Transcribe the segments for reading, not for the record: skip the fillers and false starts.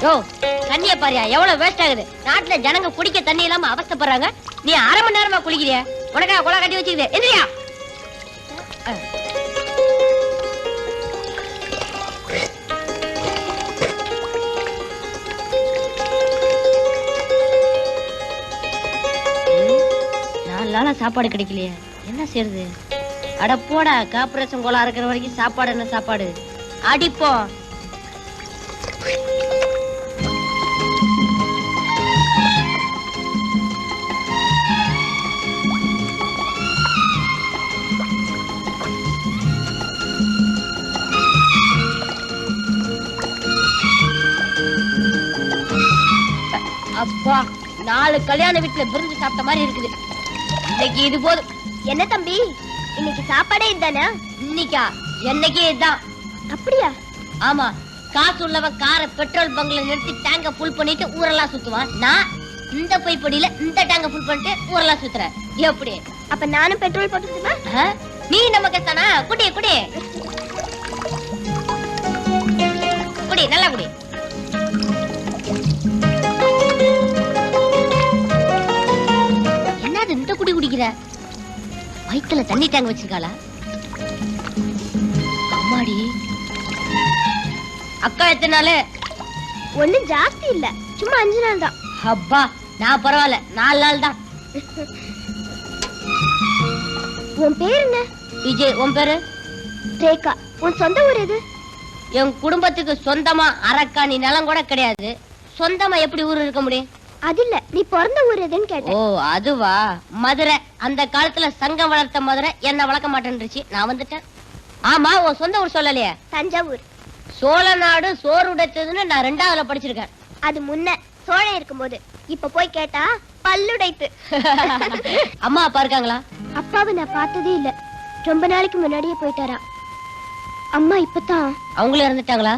யோ தண்ணிய பாரியா எவ்வளவு வேஸ்ட் ஆகுது. நாட்டுல ஜனங்க குடிக்க தண்ணி இல்லாம அவஸ்தைப்படுறாங்க. நீ அரை மணி நேரமா குளிக்கிறிய. உனக்கா குழா கட்டி வச்சுக்கிது. எந்திரியா. நாலு சாப்பாடு கிடைக்கலையே, என்ன செய்யறது? அட போடா, கார்பரேஷன் கோலா இருக்கிற வரைக்கும் சாப்பாடு என்ன சாப்பாடு? அடிப்போம். அப்பா, 4 கல்யாண வீட்டுல விருந்து சாப்பிட்ட மாதிரி இருக்குது. இன்னைக்கு இது போதும். என்ன தம்பி, இன்னைக்கு சாப்பாடே இதுதானா? இன்னைக்கா? என்னைக்கே இதுதான். அப்படியா? ஆமா, காசு உள்ளவன் காரை பெட்ரோல் பங்க்ல நிறுத்தி டேங்க ஃபுல் பண்ணிட்டு ஊரெல்லாம் சுத்துவான். நான் இந்த பைப்படியில இந்த டேங்க ஃபுல் பண்ணிட்டு ஊரெல்லாம் சுத்துறேன். எப்படி? அப்ப நானும் பெட்ரோல் போட்டுட்டுமா? நீ நம்ம கத்தானா? குடி குடி குடி, நல்லா குடி. என்னது இந்த குடி குடிக்கிற? வயித்துல தண்ணி டேங்க் வச்சிருக்காளா? அம்மாடி. அக்கா எத்தனை நாள்? ஒண்ணும் ஜாஸ்தி இல்ல, சும்மா 5 நாள் தான். அப்பா, நான் பரவாயில்ல, 4 நாள் தான். உன் பேர் என்ன? விஜய். உன் பேரு? ரேகா. உன் சொந்த ஊர் எது? என் குடும்பத்துக்கு சொந்தமா அரக்காணி நிலம் கூட கிடையாது. சொந்தமா எப்படி ஊர் இருக்க முடியும்? அது இல்ல, நீ பிறந்த ஊர் எதுன்னு கேட்டேன். ஓ அதுவா, மதுரை. அந்த காலத்துல சங்கம் வளர்த்த மதுரை என்ன வளர்க்க மாட்டேன்னுச்சு, நான் வந்துட்டேன். ஆமா, உன் சொந்த ஊர் சொல்லலையே? தஞ்சாவூர். சோழ நாடு சோறு உடைத்ததுன்னு நான் 2ஆவதுல படிச்சிருக்கேன். அது முன்ன சோழன் இருக்கும்போது. இப்ப போய் கேட்டா பல்லுடைத்து. அம்மா அப்பா இருக்காங்களா? அப்பாவை நான் பார்த்ததே இல்ல, ரொம்ப நாளைக்கு முன்னாடியே போயிட்டாரா. அம்மா இப்பதான். அவங்களும் இறந்துட்டாங்களா?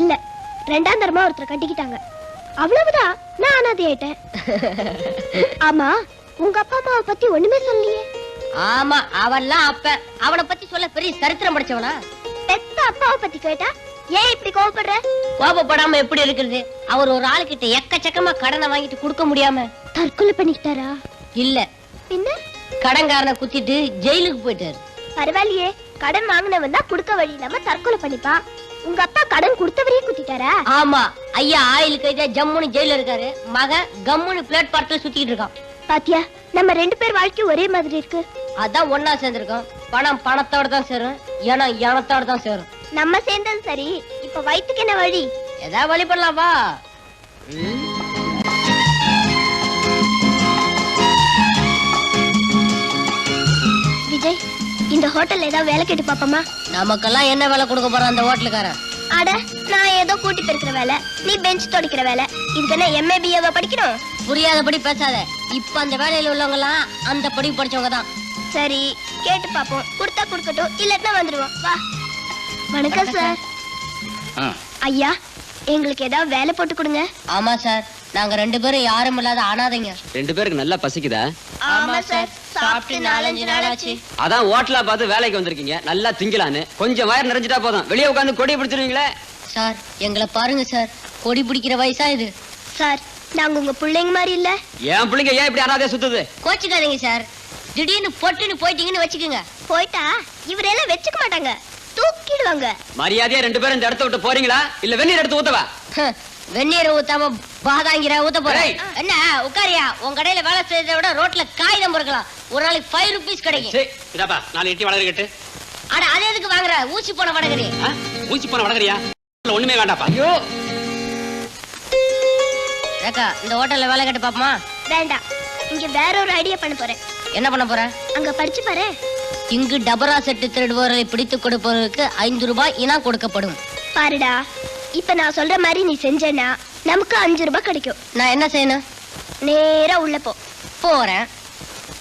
இல்ல, 2ஆம் தரமா ஒருத்தரை கட்டிக்கிட்டாங்க, அவ்வளவுதான். நான் அனாதை ஆயிட்டேன். ஆமா, உங்க அப்பா அம்மாவை பத்தி ஒண்ணுமே சொல்லலையே. ஆமா, அவெல்லாம் அப்ப அவனை பத்தி சொல்ல பெரிய சரித்திரம் படிச்சவனா? பெத்த அப்பாவை பத்தி கேட்டா ஏன் இப்படி கோவப்படுற? கோபப்படாம எப்படி இருக்குது? அவர் ஒரு ஆளுகிட்ட எக்கச்சக்கமா கடனை வாங்கிட்டு கொடுக்க முடியாம தற்கொலை பண்ணிக்கிட்டாரா? இல்ல, பின்ன கடன்காரனை குத்திட்டு ஜெயிலுக்கு போயிட்டாரு. பரவாயில்லையே, கடன் வாங்கினவன் தான் கொடுக்க வழி இல்லாம தற்கொலை பண்ணிப்பான். உங்க அப்பா கடன் கொடுத்தவரையே குத்திட்டாரா? ஆமா, ஐயா ஆயில் கைதா ஜம்முன்னு ஜெயில இருக்காரு. மகன் கம்முன்னு பிளேட் பார்ட்ல சுத்திட்டு இருக்கான். பாத்தியா, நம்ம 2 பேர் வாழ்க்கை ஒரே மாதிரி இருக்கு. அதான் ஒன்னா சேர்ந்திருக்கோம். பணம் பணத்தோட தான் சேரும், ஏன்னா ஏனத்தோட தான் சேரும். நம்ம சேர்ந்தது சரி, இப்ப வயிற்றுக்கு என்ன வழி? ஏதாவது வழி பண்ணலாம் வா. விஜய், இந்த ஹோட்டல்ல ஏதாவது வேலை கேட்டு பாப்போமா? நமக்கெல்லாம் என்ன வேலை கொடுக்க போறான் அந்த ஹோட்டலுக்காரன்? அட, நான் ஏதோ கூட்டி பெருக்கிற வேலை, நீ பெஞ்ச் துடைக்கிற வேலை. இதுக்கு என்ன MA BA படிக்கணும்? புரியாதபடி பேசாத. இப்ப அந்த வேலையில உள்ளவங்க எல்லாம் அந்த படி படிச்சவங்க தான். சரி, கேட்டு பாப்போம். கொடுத்தா கொடுக்கட்டும், இல்லன்னா வந்துருவோம். வா. வணக்கம் சார். ஐயா, எங்களுக்கு ஏதாவது வேலை போட்டு கொடுங்க. ஆமா சார், நாங்க 2 பேரும் யாரும் இல்லாத அனாதைங்க. 2 பேருக்கு நல்லா பசிக்குதா? ஆமா சார், சாப்பிட்டு 4-5 நாள் ஆச்சு. அதான் ஹோட்டலா பார்த்து வேலைக்கு வந்திருக்கீங்க, நல்லா திங்கலான்னு. கொஞ்சம் வயிறு நிறைஞ்சிட்டா போதும், வெளியே உட்காந்து கொடி பிடிச்சிருவீங்களே. சார், எங்களை பாருங்க சார், கொடி பிடிக்கிற வயசா இது. சார், நாங்க உங்க பிள்ளைங்க மாதிரி இல்ல. என் பிள்ளைங்க ஏன் இப்படி அனாதையா சுத்துது? கோச்சுக்காதீங்க சார், திடீர்னு பொட்டுன்னு போயிட்டீங்கன்னு வச்சுக்கோங்க. போயிட்டா இவரெல்லாம் வச்சுக்க மாட்டாங்க, தூக்கிடுவாங்க. மரியாதையா 2 பேரும் இந்த இடத்த விட்டு போறீங்களா, இல்ல வெந்நீர் எடுத்து ஊத்தவா? வெந்நீர் ஊத்தாம பாதாங்கிற ஊத்த போறேன். என்ன உட்காரியா, உன் கடையில வேலை செய்யறத விட ரோட்ல காகிதம் பொறுக்கலாம். ஒரு நாளைக்கு 5 rupees கிடைக்கும். இதப்பா 4 இட்லி வடகரி கட்டு. அட, அது எதுக்கு வாங்குற? ஊசி போன வடகரி. ஊசி போன வடகரியா? ஒண்ணுமே வேண்டாப்பா. ஐயோ ரேகா, இந்த ஹோட்டல்ல வேலை கேட்டு பாப்போமா? வேண்டாம், இங்க வேற ஒரு ஐடியா பண்ண போறேன். என்ன பண்ண போற? அங்க படிச்சு பாரு. இங்கு டபரா செட்டு திருடுவோரை பிடித்து கொடுப்பவருக்கு 5 ரூபாய் இனம் கொடுக்கப்படும். பாருடா, இப்ப நான் சொல்ற மாதிரி நீ செஞ்சேன்னா நமக்கு 5 ரூபாய் கிடைக்கும். நான் என்ன செய்யணும்? நேரா உள்ள போ. போறேன்.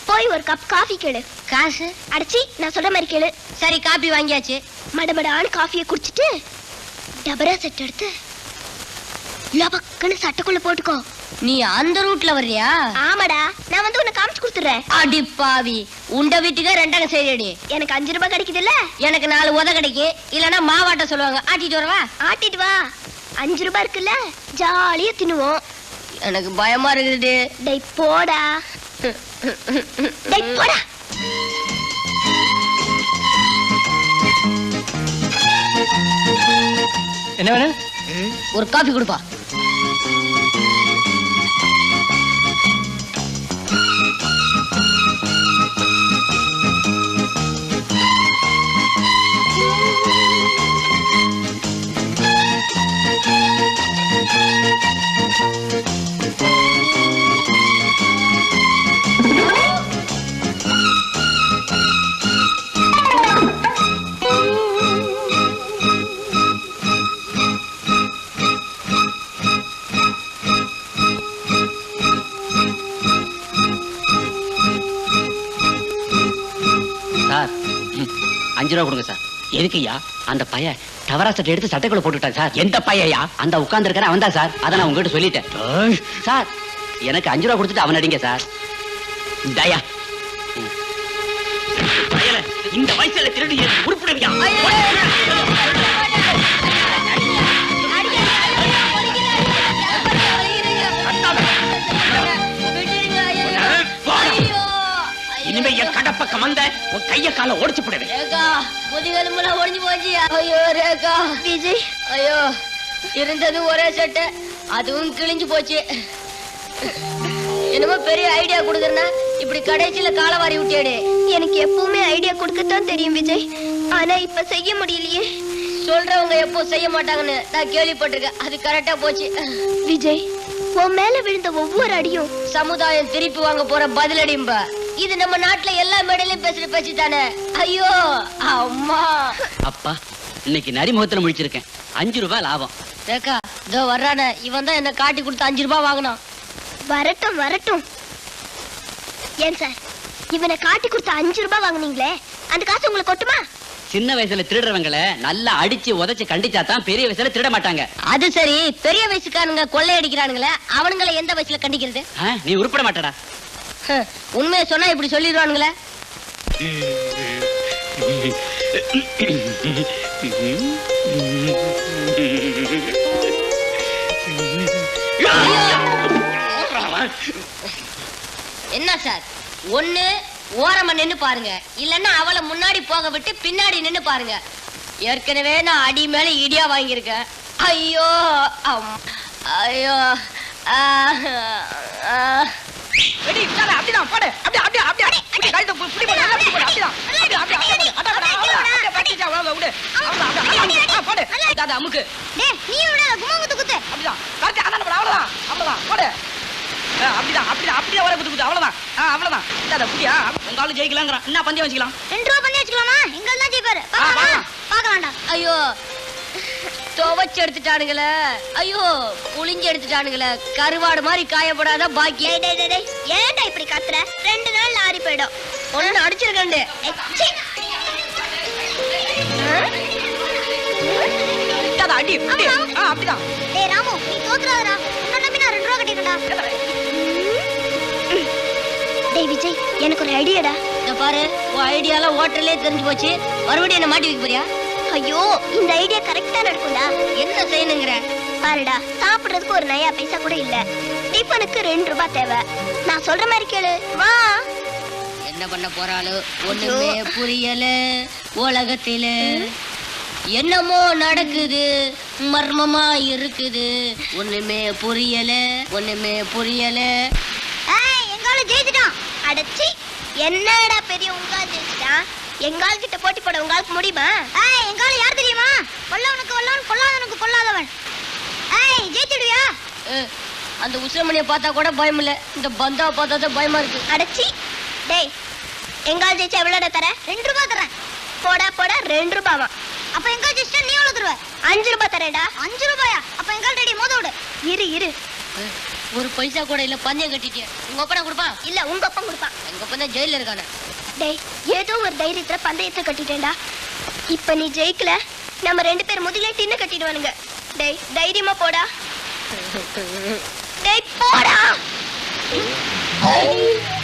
போய் ஒரு கப் காஃபி கேளு. காசு? அடிச்சி, நான் சொல்ற மாதிரி கேளு. சரி, காபி வாங்கியாச்சு. மடமடான்னு காஃபியை குடிச்சிட்டு டபரா செட் எடுத்து லபக்குன்னு சட்டைக்குள்ள போட்டுக்கோ. நீ அந்த ரூட்ல வர்றியா? ஆமாடா, நான் வந்து உன்னை காமிச்சு கொடுத்துறேன். அடி பாவி, உண்ட வீட்டுக்கு 2 செய்யடி. எனக்கு 5 ரூபாய் கிடைக்குது இல்ல? எனக்கு 4 உத கிடைக்கு. இல்லனா மாவாட்ட சொல்லுவாங்க, ஆட்டிட்டு வரவா? ஆட்டிட்டு வா. 5 ரூபாய் இருக்குல்ல, ஜாலியா தின்னுவோம். எனக்கு பயமா இருக்குது. டேய் போடா. டேய் போடா. என்ன வேணும்? ஒரு காபி கொடுப்பா. சார் 5 ரூபா கொடுங்க சார். எதுக்குய்யா? அந்த பைய டவரா சட்டை எடுத்து சட்டைக்குள்ள போட்டுட்டான் சார். எந்த பையயா? அந்த உட்கார்ந்து இருக்கிற அவன் தான் சார். அதை நான் உங்ககிட்ட சொல்லிட்டேன் சார். எனக்கு 5 ரூபா கொடுத்துட்டு அவன் அடிங்க சார். இந்தாயா. இந்த வயசுல திருடி உருப்பிடுவியா? இனிமே என் கடப்பக்கம் வந்த உன் கைய கால ஓடிச்சு போடுவேன். ரேகா, முதுகெலும்புலாம் ஒடிஞ்சு போச்சு. ஐயோ ரேகா. விஜய், ஐயோ, இருந்தது ஒரே சட்டை, அதுவும் கிழிஞ்சு போச்சு. என்னமோ பெரிய ஐடியா கொடுக்கறனா இப்படி கடைசியில காலவாரி விட்டியாடே. எனக்கு எப்பவுமே ஐடியா கொடுக்கத்தான் தெரியும் விஜய். ஆனா இப்ப செய்ய முடியலையே. சொல்றவங்க எப்போ செய்ய மாட்டாங்கன்னு நான் கேள்விப்பட்டிருக்கேன். அது கரெக்டா போச்சு. விஜய், உன் மேல விழுந்த ஒவ்வொரு அடியும் சமுதாயம் திருப்பி வாங்க போற பதிலடிம்பா. இது நம்ம நாட்டுல எல்லா மேடையிலும் பேசுற பேச்சு தானே. ஐயோ அம்மா. அப்பா, இன்னைக்கு நரிமுகத்துல முடிச்சிருக்கேன். 5 ரூபாய் லாபம். ரேகா, இதோ வர்றானே, இவன் தான் என்ன காட்டி கொடுத்து 5 ரூபாய் வாங்கினான். வரட்டும் வரட்டும். ஏன் சார், இவனை காட்டி கொடுத்த 5 ரூபாய் வாங்குனீங்களே, அந்த காசு உங்களுக்கு கொட்டுமா? சின்ன வயசுல திருடுறவங்களை நல்லா அடிச்சு உதைச்சு கண்டிச்சா தான் பெரிய வயசுல திருட மாட்டாங்க. அது சரி, பெரிய வயசுக்காரங்க கொள்ளையடிக்கிறானுங்களே, அவனுங்களை எந்த வயசுல கண்டிக்கிறது? நீ உருப்பட மாட்டடா. உண்மையை சொன்னா இப்படி சொல்லிடுவானுங்களே. என்ன சார், ஒண்ணு ஓரமா நின்னு பாருங்க, இல்லன்னா அவளை முன்னாடி போக விட்டு பின்னாடி நின்னு பாருங்க. ஏற்கனவே நான் அடி மேல இடியா வாங்கியிருக்கேன். ஐயோ ஐயோ. அப்படிதான் போடு. அப்படியே அப்படியே அப்படியே அப்படியே கழுத்தை புடி போடு. அப்படியே போடு. அப்படிதான் அப்படியே அப்படியே அப்படியே அட அட அப்படியே பட்டிச்சா வா விடு. அவ்வளவுதான் போடு. அத அமுக்கு. டேய் நீ விட குமாங்குத்து குத்து. அப்படிதான் கரெக்ட். அண்ணா அவ்வளவுதான் அவ்வளவுதான் போடு. அப்படிதான் அப்படிதான் அப்படியே வர குத்து குத்து. அவ்வளவுதான் அவ்வளவுதான். இத புடியா. உங்க ஆளு ஜெயிக்கலாம்ங்கறான். என்ன பந்தயம் வச்சுக்கலாம்? 2 ரூபாய் பந்தயம் வச்சுக்கலாமா? எங்க தான் ஜெயிப்பாரு. பார்க்கலாம்டா. ஐயோ, துவைச்சு எடுத்துட்டானுங்களே. ஐயோ, புளிஞ்சு எடுத்துட்டானுங்களே. கருவாடு மாதிரி காயப்படாத பாக்கி. டேய் டேய் டேய், ஏன்டா இப்படி கத்துற? 2 நாள் ஆறி போய்டும். ஒண்ணு அடிச்சிருக்கேன். இத அடி. அப்படிதான். டேய் ராமு, நீ தோத்துறாதடா. உன்ன நம்பி நான் 2 ரூபாய் கட்டிட்டேன்டா. டேய் விஜய், எனக்கு ஒரு ஐடியாடா. இத பாரு, உன் ஐடியால ஹோட்டல்லே தெரிஞ்சு போச்சு. மறுபடியும் என்ன மாட்டி வைக்க போறியா? ஐயோ, இந்த ஐடியா கரெக்ட்டா நடக்கும்டா. என்ன செய்யணுங்கற? பாருடா, சாப்பிடுறதுக்கு ஒரு நயா பைசா கூட இல்ல. டிபனுக்கு 2 ரூபாய் தேவை. நான் சொல்ற மாதிரி கேளு. வா. என்ன பண்ண போறாளோ ஒண்ணுமே புரியல. உலகத்தில என்னமோ நடக்குது, மர்மமா இருக்குது. ஒண்ணுமே புரியல, ஒண்ணுமே புரியல. ஏய், எங்கால ஜெயிச்சிட்டான். அடச்சி, என்னடா பெரிய உங்கால் ஜெயிச்சிட்டான். எங்கால் கிட்ட போட்டி போட உங்களுக்கு முடியுமா? ஏய், எங்கால யார் தெரியுமா? கொல்லவனுக்கு கொல்லவன், கொல்லாதவனுக்கு கொல்லாதவன். ஏய், ஜெயிச்சிடுவியா? அந்த உசிரமணியை பார்த்தா கூட பயம் இல்ல, இந்த பந்தாவை பார்த்தா தான் பயமா இருக்கு. அடச்சி. டேய், எங்கால் ஜெயிச்சா எவ்வளோட தர? 2 ரூபாய் தரேன். போடா போடா, 2 ரூபாவா? அப்ப எங்கால் ஜெயிச்சா நீ எவ்வளவு தருவ? 5 ரூபாய் தரேடா. 5 ரூபாயா? அப்ப எங்கால் ரெடி மோத விடு. இரு இரு. ஒரு பைசா கூட இல்ல, பந்தயம் கட்டிட்டே. உங்க அப்பா கொடுப்பான்? இல்ல, உங்க அப்பா கொடுப்பான். எங்க அப்பா தான் ஜெயில இருக்கானே. டேய், ஏதோ ஒரு தைரியத்துல பந்தயத்தை கட்டிட்டேன்டா. இப்ப நீ ஜெயிக்கல, நம்ம 2 பேர் முதுகுல டின்னு கட்டிடுவானுங்க. டேய், தைரியமா போடா. டேய் போடா.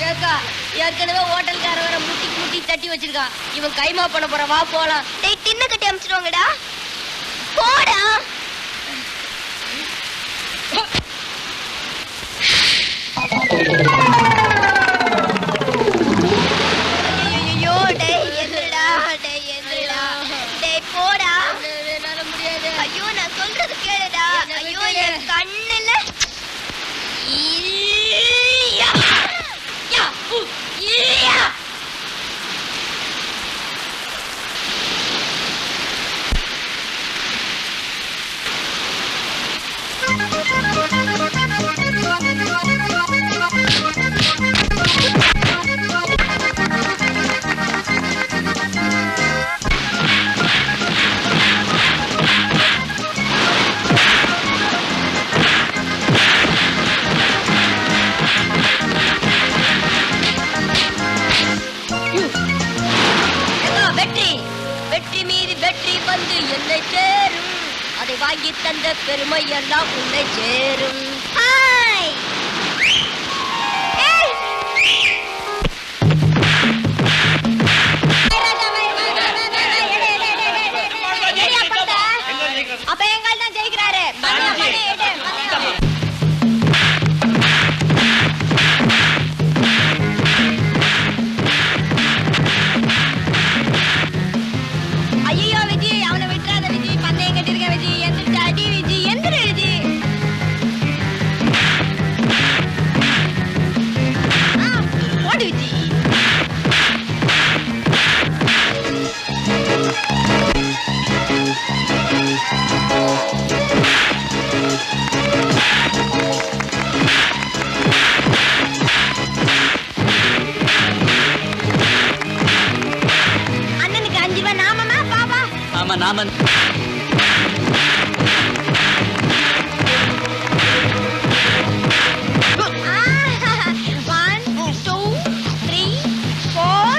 ஏக்கா, ஏற்கனவே ஹோட்டல்கார வர முட்டி முட்டி தட்டி வச்சிருக்கான். இவன் கைமா பண்ண போற, வா போலாம். டேய், டின்னு கட்டி அமிச்சிடுவாங்கடா. போடா. ஐயோ டேய் எந்திரடா டேய் எந்திரடா டேய் போடா என்னால முடியாது. ஐயோ நான் சொல்றது கேளுடா ஐயோ என் கண்ணுல யா, யா. வெற்றி வெற்றி மீது வெற்றி வந்து என்னை சேரும். அதை வாங்கி தந்த பெருமை எல்லாம் உன்னை சேரும். ஹாய் ஏய் அப்ப எங்கள் தான் ஜெயிக்கிறாரு ஐயோ விஜய் அவனை விட்டுறாத விஜய் பந்தயம் கட்டிருக்க விஜய் எந்திரிச்சு அடி விஜய் எந்திர விஜய் ஓடு விஜய் அண்ணனுக்கு 5 ரூபாய் நாமமா பாபா ஆமா நாம One, two, three, four.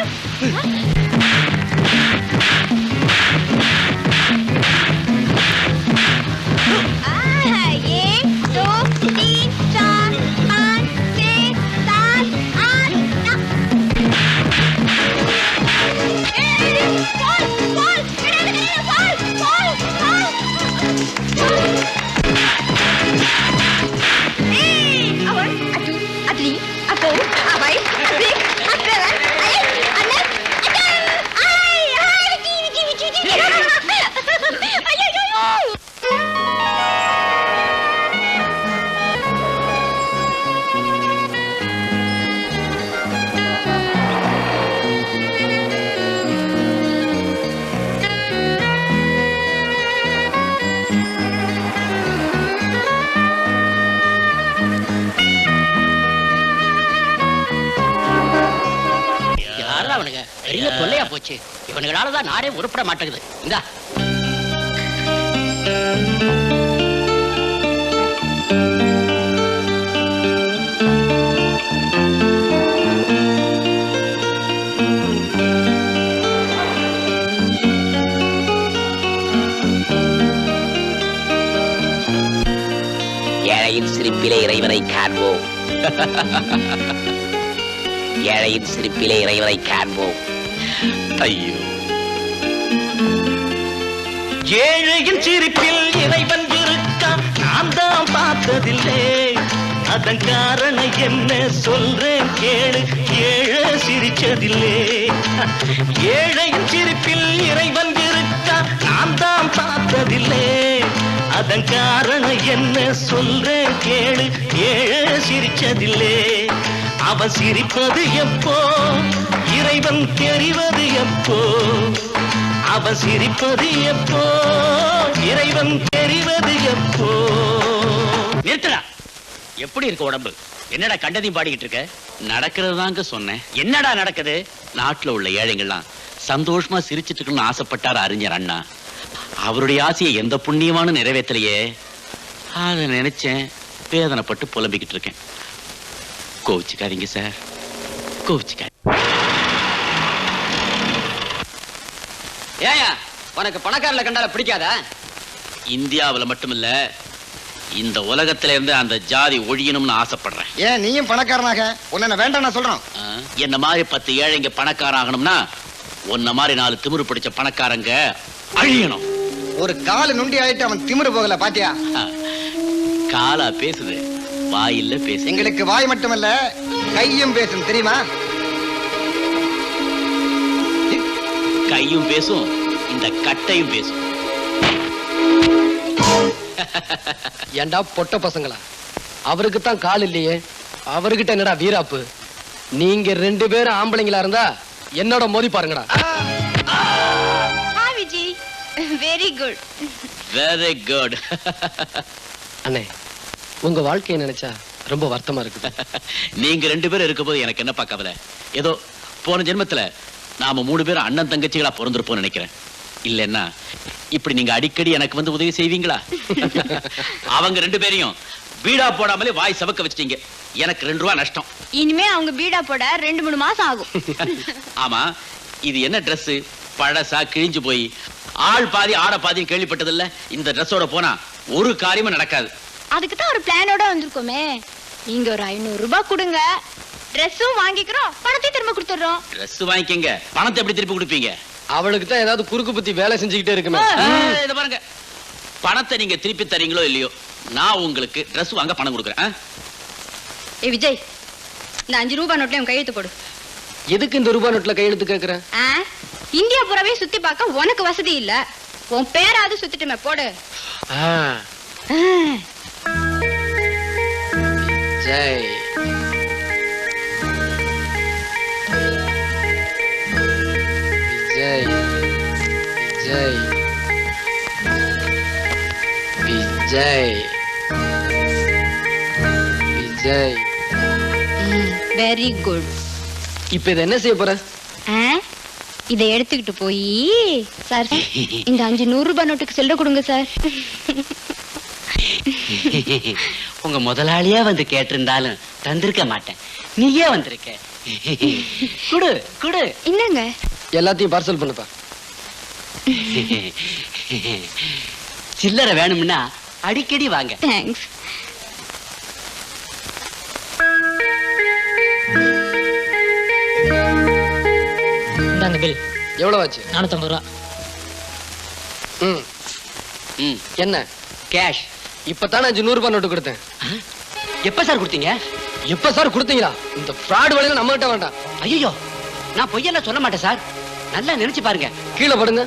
एक दो तीन चार पाँच छः सात आठ नौ பெரிய தொல்லையா போச்சு. இவனுங்களாலதான் நாடே உருப்பட மாட்டேங்குது. இந்தா ஏழையின் சிரிப்பிலே இறைவனை காண்போம். ஏழையின் சிரிப்பிலே இறைவனை காண்போம். ஐயோ, ஏழையின் சிரிப்பில் இறைவன் இருக்கா நான் தான் பார்த்ததில்லை. அதன் காரணம் என்ன சொல்றேன் கேளு, ஏழை சிரிச்சதில்லை. ஏழையின் சிரிப்பில் இறைவன் இருக்கா நான் தான் பார்த்ததில்லை. அதன் காரணம் என்ன சொல்றேன் கேளு, ஏழை சிரிச்சதில்லை. அவன் சிரிப்பது எப்போ, இறைவன் தெரிவது எப்போ. அவன் சிரிப்பது எப்போ, இறைவன் தெரிவது எப்போ. நிறுத்தடா. எப்படி இருக்க உடம்பு? என்னடா கண்டதையும் பாடிக்கிட்டு இருக்க? நடக்கிறது தாங்க சொன்னேன். என்னடா நடக்குது? நாட்டுல உள்ள ஏழைங்கள்லாம் சந்தோஷமா சிரிச்சிட்டு இருக்கணும்னு ஆசைப்பட்டார் அறிஞர் அண்ணா. அவருடைய ஆசையை எந்த புண்ணியமான நிறைவேற்றலையே. அதை நினைச்சேன், வேதனைப்பட்டு புலம்பிக்கிட்டு இருக்கேன். கோவிச்சுக்காதீங்க சார், கோவிச்சுக்காதீங்க. ஏயா உனக்கு பணக்காரல கண்டால பிடிக்காதா? இந்தியாவுல மட்டுமில்ல, இந்த உலகத்துல இருந்து அந்த ஜாதி ஒழியணும்னு ஆசைப்படுறேன். ஏன் நீயும் பணக்காரனாக உன்ன வேண்டாம் நான் சொல்றோம். என்ன மாதிரி 10 ஏழைங்க பணக்கார ஆகணும்னா உன்ன மாதிரி 4 திமிரு பிடிச்ச பணக்காரங்க அழியணும். ஒரு கால நுண்டி ஆயிட்டு அவன் திமிரு போகல பாத்தியா? காலா பேசுது. வாயில்ல பேசு. எங்களுக்கு வாய் மட்டுமல்ல கையும் பேசும் தெரியுமா? கையும் பேசும், இந்த கட்டையும் பேசும். ஏண்டா பொட்ட பசங்களா, அவருக்கு தான் கால் இல்லையே, அவர்கிட்ட என்னடா வீராப்பு? நீங்க 2 பேரும் ஆம்பளைங்களா இருந்தா என்னோட மோதி பாருங்கடா. Hi Viji, very good. Very good. அண்ணே, உங்க வாழ்க்கையை நினைச்சா ரொம்ப வருத்தமா இருக்குது. நீங்க 2 பேரும் இருக்கும்போது எனக்கு என்னப்பா கவலை? ஏதோ போன ஜென்மத்துல நாம 3 பேரும் அண்ணன் தங்கச்சிகளா பிறந்திருப்போம் நினைக்கிறேன். இல்லன்னா இப்படி நீங்க அடிக்கடி எனக்கு வந்து உதவி செய்வீங்களா? அவங்க 2 பேரையும் பீடா போடாமலே வாய் சவக்க வச்சிட்டீங்க. எனக்கு 2 ரூபா நஷ்டம். இனிமே அவங்க பீடா போட 2-3 மாசம் ஆகும். ஆமா, இது என்ன Dress? பழசா, கிழிஞ்சு போய் ஆள் பாதி ஆட பாதின்னு கேள்விப்பட்டதில்ல. இந்த Dressோட போனா ஒரு காரியமும் நடக்காது. அதுக்கு தான் ஒரு பிளானோட வந்திருக்கோமே. நீங்க ஒரு 500 ரூபாய் கொடுங்க, Dressம் வாங்கிக்கிறோம், பணத்தையும் திரும்ப கொடுத்துறோம். Dress வாங்கிக்கங்க, பணத்தை எப்படி திருப்பி கொடுப்பீங்க? அவளுக்கு தான் ஏதாவது குறுக்கு புத்தி வேலை செஞ்சுக்கிட்டே இருக்குமே. இத பாருங்க, பணத்தை நீங்க திருப்பி தரீங்களோ இல்லையோ, நான் உங்களுக்கு Dress வாங்க பணம் கொடுக்குறேன். ஏ விஜய், இந்த 5 ரூபாய் நோட்ல உன் கையெழுத்து போடு. எதுக்கு இந்த ரூபாய் நோட்ல கையெழுத்து கேக்குறேன்? இந்தியா பூராவே சுத்தி பார்க்க உனக்கு வசதி இல்ல, உன் பேராவது சுத்திட்டுமே போடு. ஜெய் விஜய் விஜய் விஜய் விஜய். Very good. இப்ப இதை என்ன செய்ய போற? இதை எடுத்துக்கிட்டு போய் சார், இந்த 500 ரூபாய் நோட்டுக்கு செல்ல கொடுங்க சார். உங்க முதலாளியா வந்து கேட்டிருந்தாலும் தந்திருக்க மாட்டேன். நீயே வந்திருக்க. குடு குடு. என்னங்க? எல்லாத்தையும் பார்சல் பண்ணுப்பா. சில்லறை வேணும்னா அடிக்கடி வாங்க. தேங்க்ஸ். இந்தாங்க பில். எவ்வளவு ஆச்சு? 450 ரூபா. என்ன கேஷ். இப்பதானே 500 ரூபாய் நோட்டு கொடுத்தேன். எப்ப சார் கொடுத்தீங்க? எப்ப சார் கொடுத்தீங்களா? இந்த ஃப்ராட் வேலையில நம்ம கிட்ட வேண்டாம். ஐயோ, நான் பொய்யெல்லாம் சொல்ல மாட்டேன் சார். நல்லா நினைச்சு பாருங்க. கீழே படுங்க.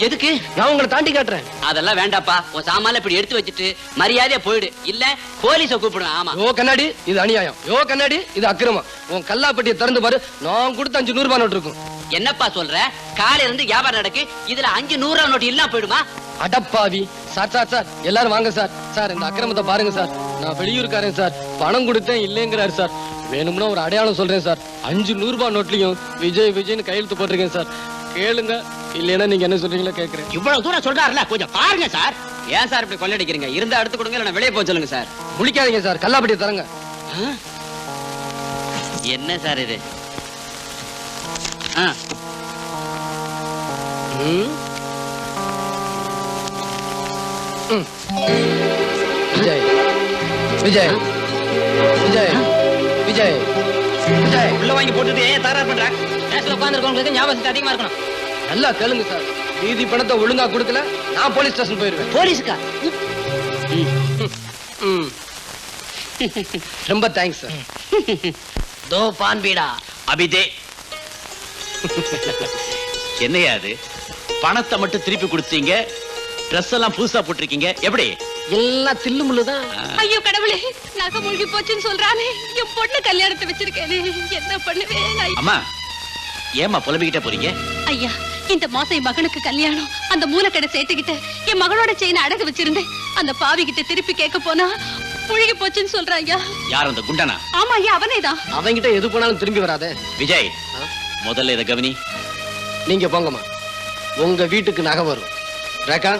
எதுக்கு? நான் உங்களை தாண்டி காட்டுறேன். அதெல்லாம் வேண்டாப்பா. உன் சாமான் இப்படி எடுத்து வச்சுட்டு மரியாதையா போயிடு, இல்ல போலீஸ கூப்பிடுவேன். ஆமா. யோ கண்ணாடி, இது அநியாயம். யோ கண்ணாடி, இது அக்கிரமம். உன் கல்லாப்பட்டியை திறந்து பாரு, நான் கொடுத்த 500 ரூபாய் நோட்டு இருக்கும். என்னப்பா சொல்ற? காலையில இருந்து வியாபாரம் நடக்கு, இதுல 500 ரூபாய் நோட்டு இல்லாம போயிடுமா? அடப்பாவி. சார் சார் சார், எல்லாரும் வாங்க சார். சார், இந்த அக்கிரமத்தை பாருங்க சார். நான் வெளியூருக்காரன் சார், பணம் கொடுத்தேன் இல்லைங்கிறாரு சார். வேணும்னா ஒரு அடையாளம் சொல்றேன் சார். 500 ரூபாய் நோட்லயும் விஜய் விஜய்னு கையெழுத்து போட்டிருக்கேன் சார். கேளுங்க, இல்லைன்னா நீங்க என்ன சொல்றீங்களோ கேட்கிறேன். இவ்வளவு தூரம் சொல்றாருல, கொஞ்சம் பாருங்க சார். ஏன் சார் இப்படி கொள்ளடிக்கிறீங்க? இருந்தா எடுத்து கொடுங்க, இல்ல வெளியே போக சொல்லுங்க சார். முழிக்காதீங்க சார், கல்லாப்பட்டியை தரங்க. என்ன சார் இது? விஜய் விஜய் விஜய் விஜய் விஜய். உள்ள வாங்கி போட்டுட்டு ஏன் தகராறு பண்ற? உட்கார்ந்துருக்கவங்களுக்கு ஞாபகம் அதிகமா இருக்கணும். நல்லா கேளுங்க சார். மீதி பணத்தை ஒழுங்கா கொடுக்கல, நான் போலீஸ் ஸ்டேஷன் போயிருவேன். போலீஸுக்கா? ரொம்ப தேங்க்ஸ் சார். தோ பான் பீடா. அபிதே. என்னையா அது? பணத்தை மட்டும் திருப்பி கொடுத்தீங்க, Dress எல்லாம் புதுசா போட்டிருக்கீங்க. எப்படி? எல்லாம் தில்லு முள்ளுதான். ஐயோ கடவுளே, நகை மூழ்கி போச்சுன்னு சொல்றானே. என் பொண்ணு கல்யாணத்தை வச்சிருக்கேனே, என்ன பண்ணுவேன்? அம்மா, ஏமா புலம்பிக்கிட்டே போறீங்க? ஐயா, இந்த மாசம் என் மகனுக்கு கல்யாணம். அந்த மூலக்கடை சேர்த்துக்கிட்டு என் மகளோட செயினை அடகு வச்சிருந்தேன். அந்த பாவி கிட்ட திருப்பி கேட்க போனா முழுகி போச்சுன்னு சொல்றாங்க. யார் அந்த குண்டனா? ஆமா ஐயா, அவனேதான். அவங்கிட்ட எது போனாலும் திரும்பி வராதே. விஜய், முதல்ல இத கவனி. நீங்க போங்கம்மா, உங்க வீட்டுக்கு நகை வரும். ரேகா,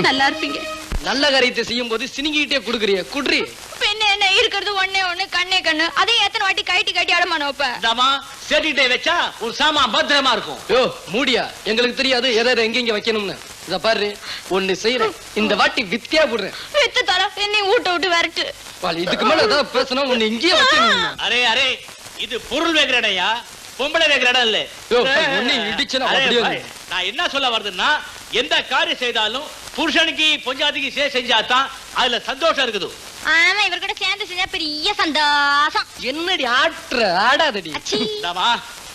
நல்லா இருப்பீங்க. நல்ல காரியத்தை செய்யும் போது சினிங்கிட்டே குடுக்குறிய குட்ரி. பின்ன என்ன இருக்கிறது ஒண்ணே ஒண்ணு, கண்ணே கண்ணு. அதையும் எத்தனை வாட்டி கைட்டி கைட்டி அடமானோ. இந்தாமா, சேட்டிட்டே வச்சா ஒரு சாமான் பத்திரமா இருக்கும். யோ மூடியா, எங்களுக்கு தெரியாது எதை எங்க வைக்கணும்னு. இத பாரு, ஒண்ணு செய்யறேன், இந்த வாட்டி வித்தியா போடுறேன். வித்து தர என்னை ஊட்ட விட்டு வரட்டு. இதுக்கு மேல ஏதாவது பேசணும், ஒண்ணு இங்கேயே வைக்கணும். அரே அரே, இது பொருள் வைக்கிற இடையா, பொம்பளை வைக்கிற இடம் இல்ல. ஒண்ணு இடிச்சுனா அரே அப்படியே பாய், நான் என்ன சொல்ல வருதுன்னா, எந்த காரியம் செய்தாலும் புருஷனுக்கு பொஞ்சாதிக்கு செஞ்சாதான் அதுல சந்தோஷம் இருக்குது. ஆமா இவர் கூட சேர்ந்து செஞ்சா பெரிய சந்தோஷம். என்னடி ஆட்ற ஆடாதடி. இந்தாமா,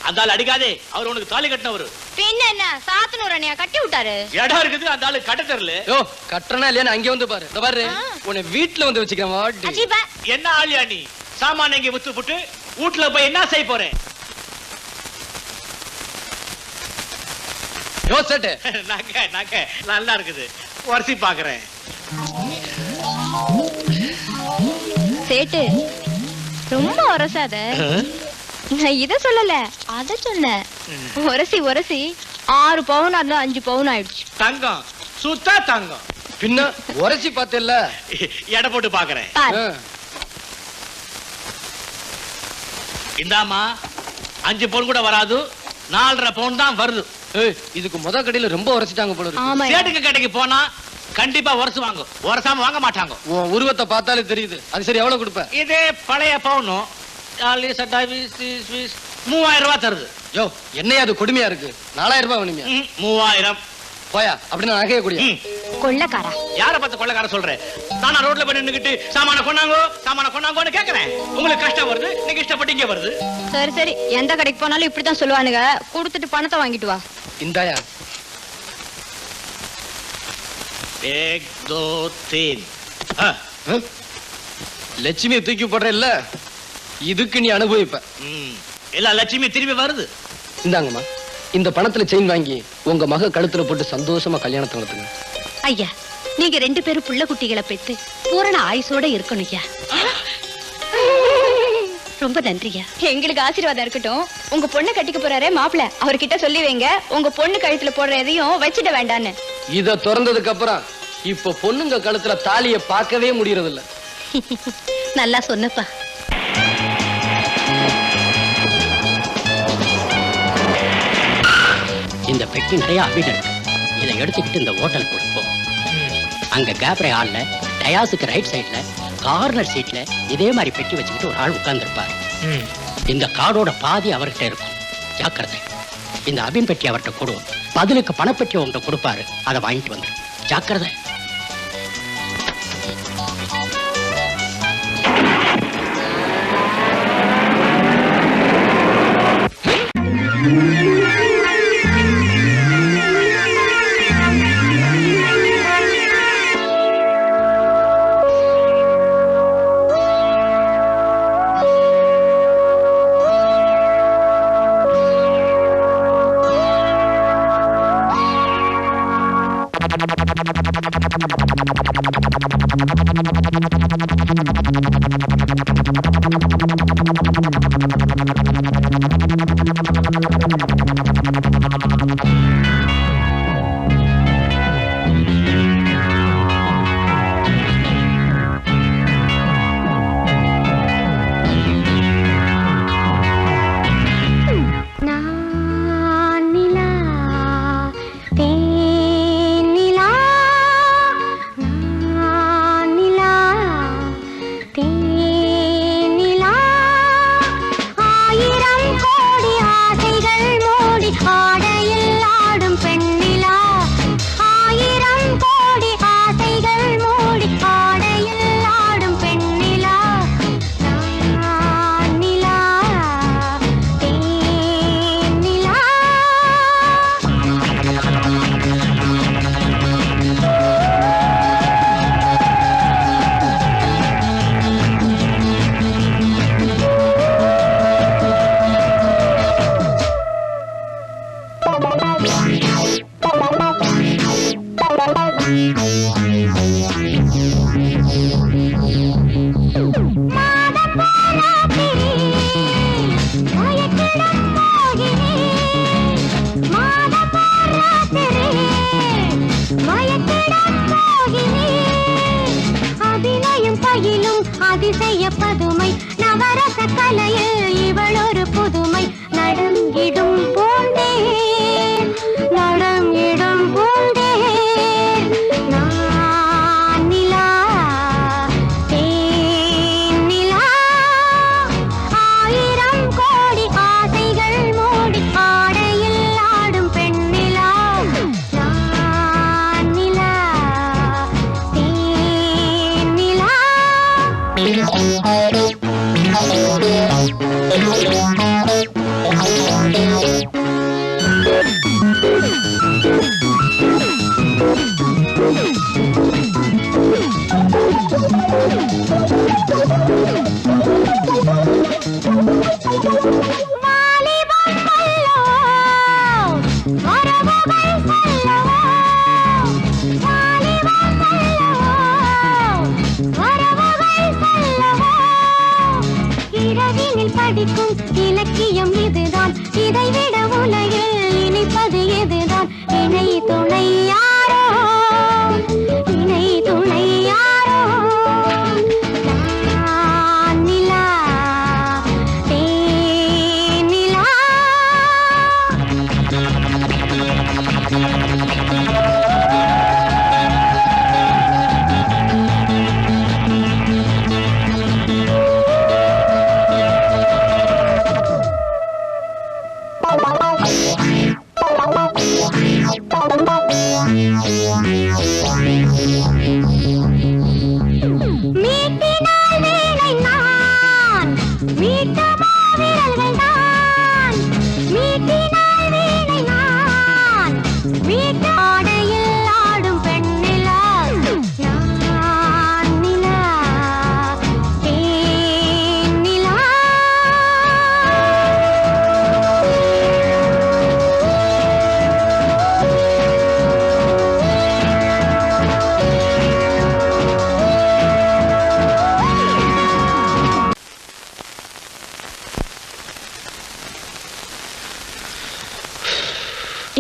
அந்த ஆள் அடிக்காதே. அவர் உனக்கு தாலி கட்டினவரு. பின்ன என்ன சாத்தனூர் அண்ணியா கட்டி விட்டாரு. இடம் இருக்குது, அந்த ஆளு கட்ட தெரியல. யோ கட்டணா இல்லையா அங்கே வந்து பாரு. இந்த பாரு உன்னை வீட்டுல வந்து வச்சுக்கிறேன் வாடி. அஜீபா என்ன ஆளியா நீ? சாமான இங்க வித்து புட்டு வீட்டுல போய் என்ன செய்ய போறேன்? யோ சேட்டு நகை நல்லா இருக்குது, வரிசை பாக்குறேன். சேட்டு ரொம்ப உரசாத. நான் இத சொல்லல, அத சொன்னேன். உரசி 6 பவுன் இருந்தா 5 பவுன் ஆயிடுச்சு. தங்கம் சுத்தா தங்கம். பின்ன உரைச்சி பார்த்தேல்ல. எடை போட்டு பாக்குறேன். இந்தாமா 5 பவுன் கூட வராது, 4.5 பவுன் தான் வருது. இதுக்கு முத கடையில ரொம்ப உரைச்சிட்டாங்க போல இருக்கு. சேட்டுக்கு கடைக்கு போனா கண்டிப்பா உரசு வாங்க, உரசாம வாங்க மாட்டாங்க. உன் உருவத்தை பார்த்தாலே தெரியுது. அது சரி எவ்வளவு கொடுப்ப? இதே பழைய பவுனும் 3000 ரூபாய் தருது. யோ என்னையா அது கொடுமையா இருக்கு. 4000 ரூபாய் வேணுமியா? 3000 போயா அப்படின்னு நகைய கூடிய கொள்ளக்காரா. யார பார்த்து கொள்ளக்கார சொல்றேன்? நானா ரோட்ல போய் நின்னுக்கிட்டு சாமான கொண்டாங்கோன்னு கேக்குறேன். உங்களுக்கு கஷ்டம் வருது, நீங்க இஷ்டப்பட்டு இங்க வருது. சரி எந்த கடைக்கு போனாலும் இப்படித்தான் சொல்லுவானுங்க. கொடுத்துட்டு பணத்தை வாங்கிட்டு வா. இந்தாயா 1 2 3. லட்சுமியை தூக்கி போடுற இல்ல, இதுக்கு நீ அனுபவிப்ப. எல்லா லட்சுமி திரும்பி வருது. இந்தாங்கம்மா, இந்த பணத்துல செயின் வாங்கி உங்க மக கழுத்துல போட்டு சந்தோஷமா கல்யாணத்தை நடத்துங்க. ஐயா நீங்க 2 பேரும் புள்ள குட்டிகளை பெற்று பூரண ஆயுசோட இருக்கணும் ஐயா. ரொம்ப நன்றியா. எங்களுக்கு ஆசீர்வாதம் இருக்கட்டும். உங்க பொண்ணு கட்டிக்க போறாரே மாப்பிள்ள, அவர்கிட்ட சொல்லி வைங்க உங்க பொண்ணு கழுத்துல போடுற எதையும் வச்சிட வேண்டான்னு. இத திறந்ததுக்கு அப்புறம் இப்ப பொண்ணுங்க கழுத்துல தாலிய பார்க்கவே முடியறது இல்ல. நல்லா சொன்னப்பா. இந்த பெட்டி நிறைய அபின் இருக்கு. இதை எடுத்துக்கிட்டு இந்த ஹோட்டல் கொடுப்போம். அங்க கேப்ரே ஹால்ல டயாஸுக்கு ரைட் சைட்ல கார்னர் சீட்ல இதே மாதிரி பெட்டி வச்சுக்கிட்டு ஒரு ஆள் உட்கார்ந்துருப்பார். இந்த கார்டோட பாதி அவர்கிட்ட இருக்கும். ஜாக்கிரதை. இந்த அபின் பெட்டி அவர்கிட்ட கொடுவோம், பதிலுக்கு பணப்பெட்டி உங்கள்கிட்ட கொடுப்பாரு. அதை வாங்கிட்டு வந்து ஜாக்கிரதை. ஆயிரம் கோடி ஆசைகள் மூடி ஆடையில் ஆடும்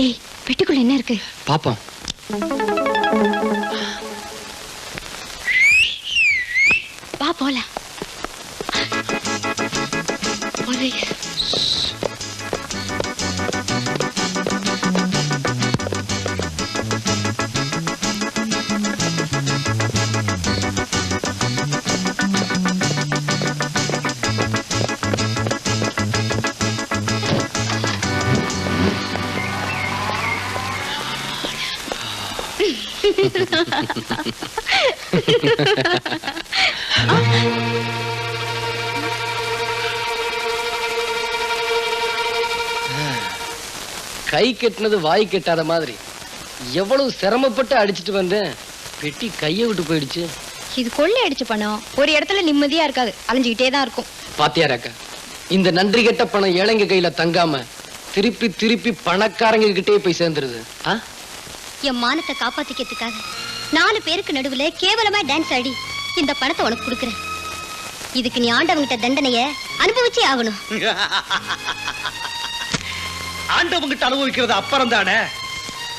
ஏய் பெட்டிக்குள்ள என்ன இருக்கு பாப்போம். வா போலாம். போலீஸ். கை கெட்டினது வாய் கெட்டாத மாதிரி எவ்வளவு சிரமப்பட்டு அடிச்சிட்டு வந்தேன். பெட்டி கையை விட்டு போயிடுச்சு. இது கொள்ளை அடிச்ச பணம் ஒரு இடத்துல நிம்மதியா இருக்காது, அலைஞ்சுக்கிட்டே தான் இருக்கும். பாத்தியாராக்கா, இந்த நன்றி கெட்ட பணம் ஏழைங்க கையில தங்காம திருப்பி திருப்பி பணக்காரங்க கிட்டே போய் சேர்ந்துருது. என் மானத்தை காப்பாத்திக்கிறதுக்காக 4 பேருக்கு நடுவுல கேவலமா டான்ஸ் ஆடி இந்த பணத்தை உனக்கு கொடுக்குறேன். இதுக்கு நீ ஆண்டவங்கிட்ட தண்டனைய அனுபவிச்சே ஆகணும். ஆண்டவங்கிட்ட அனுபவிக்கிறது அப்புறம் தானே.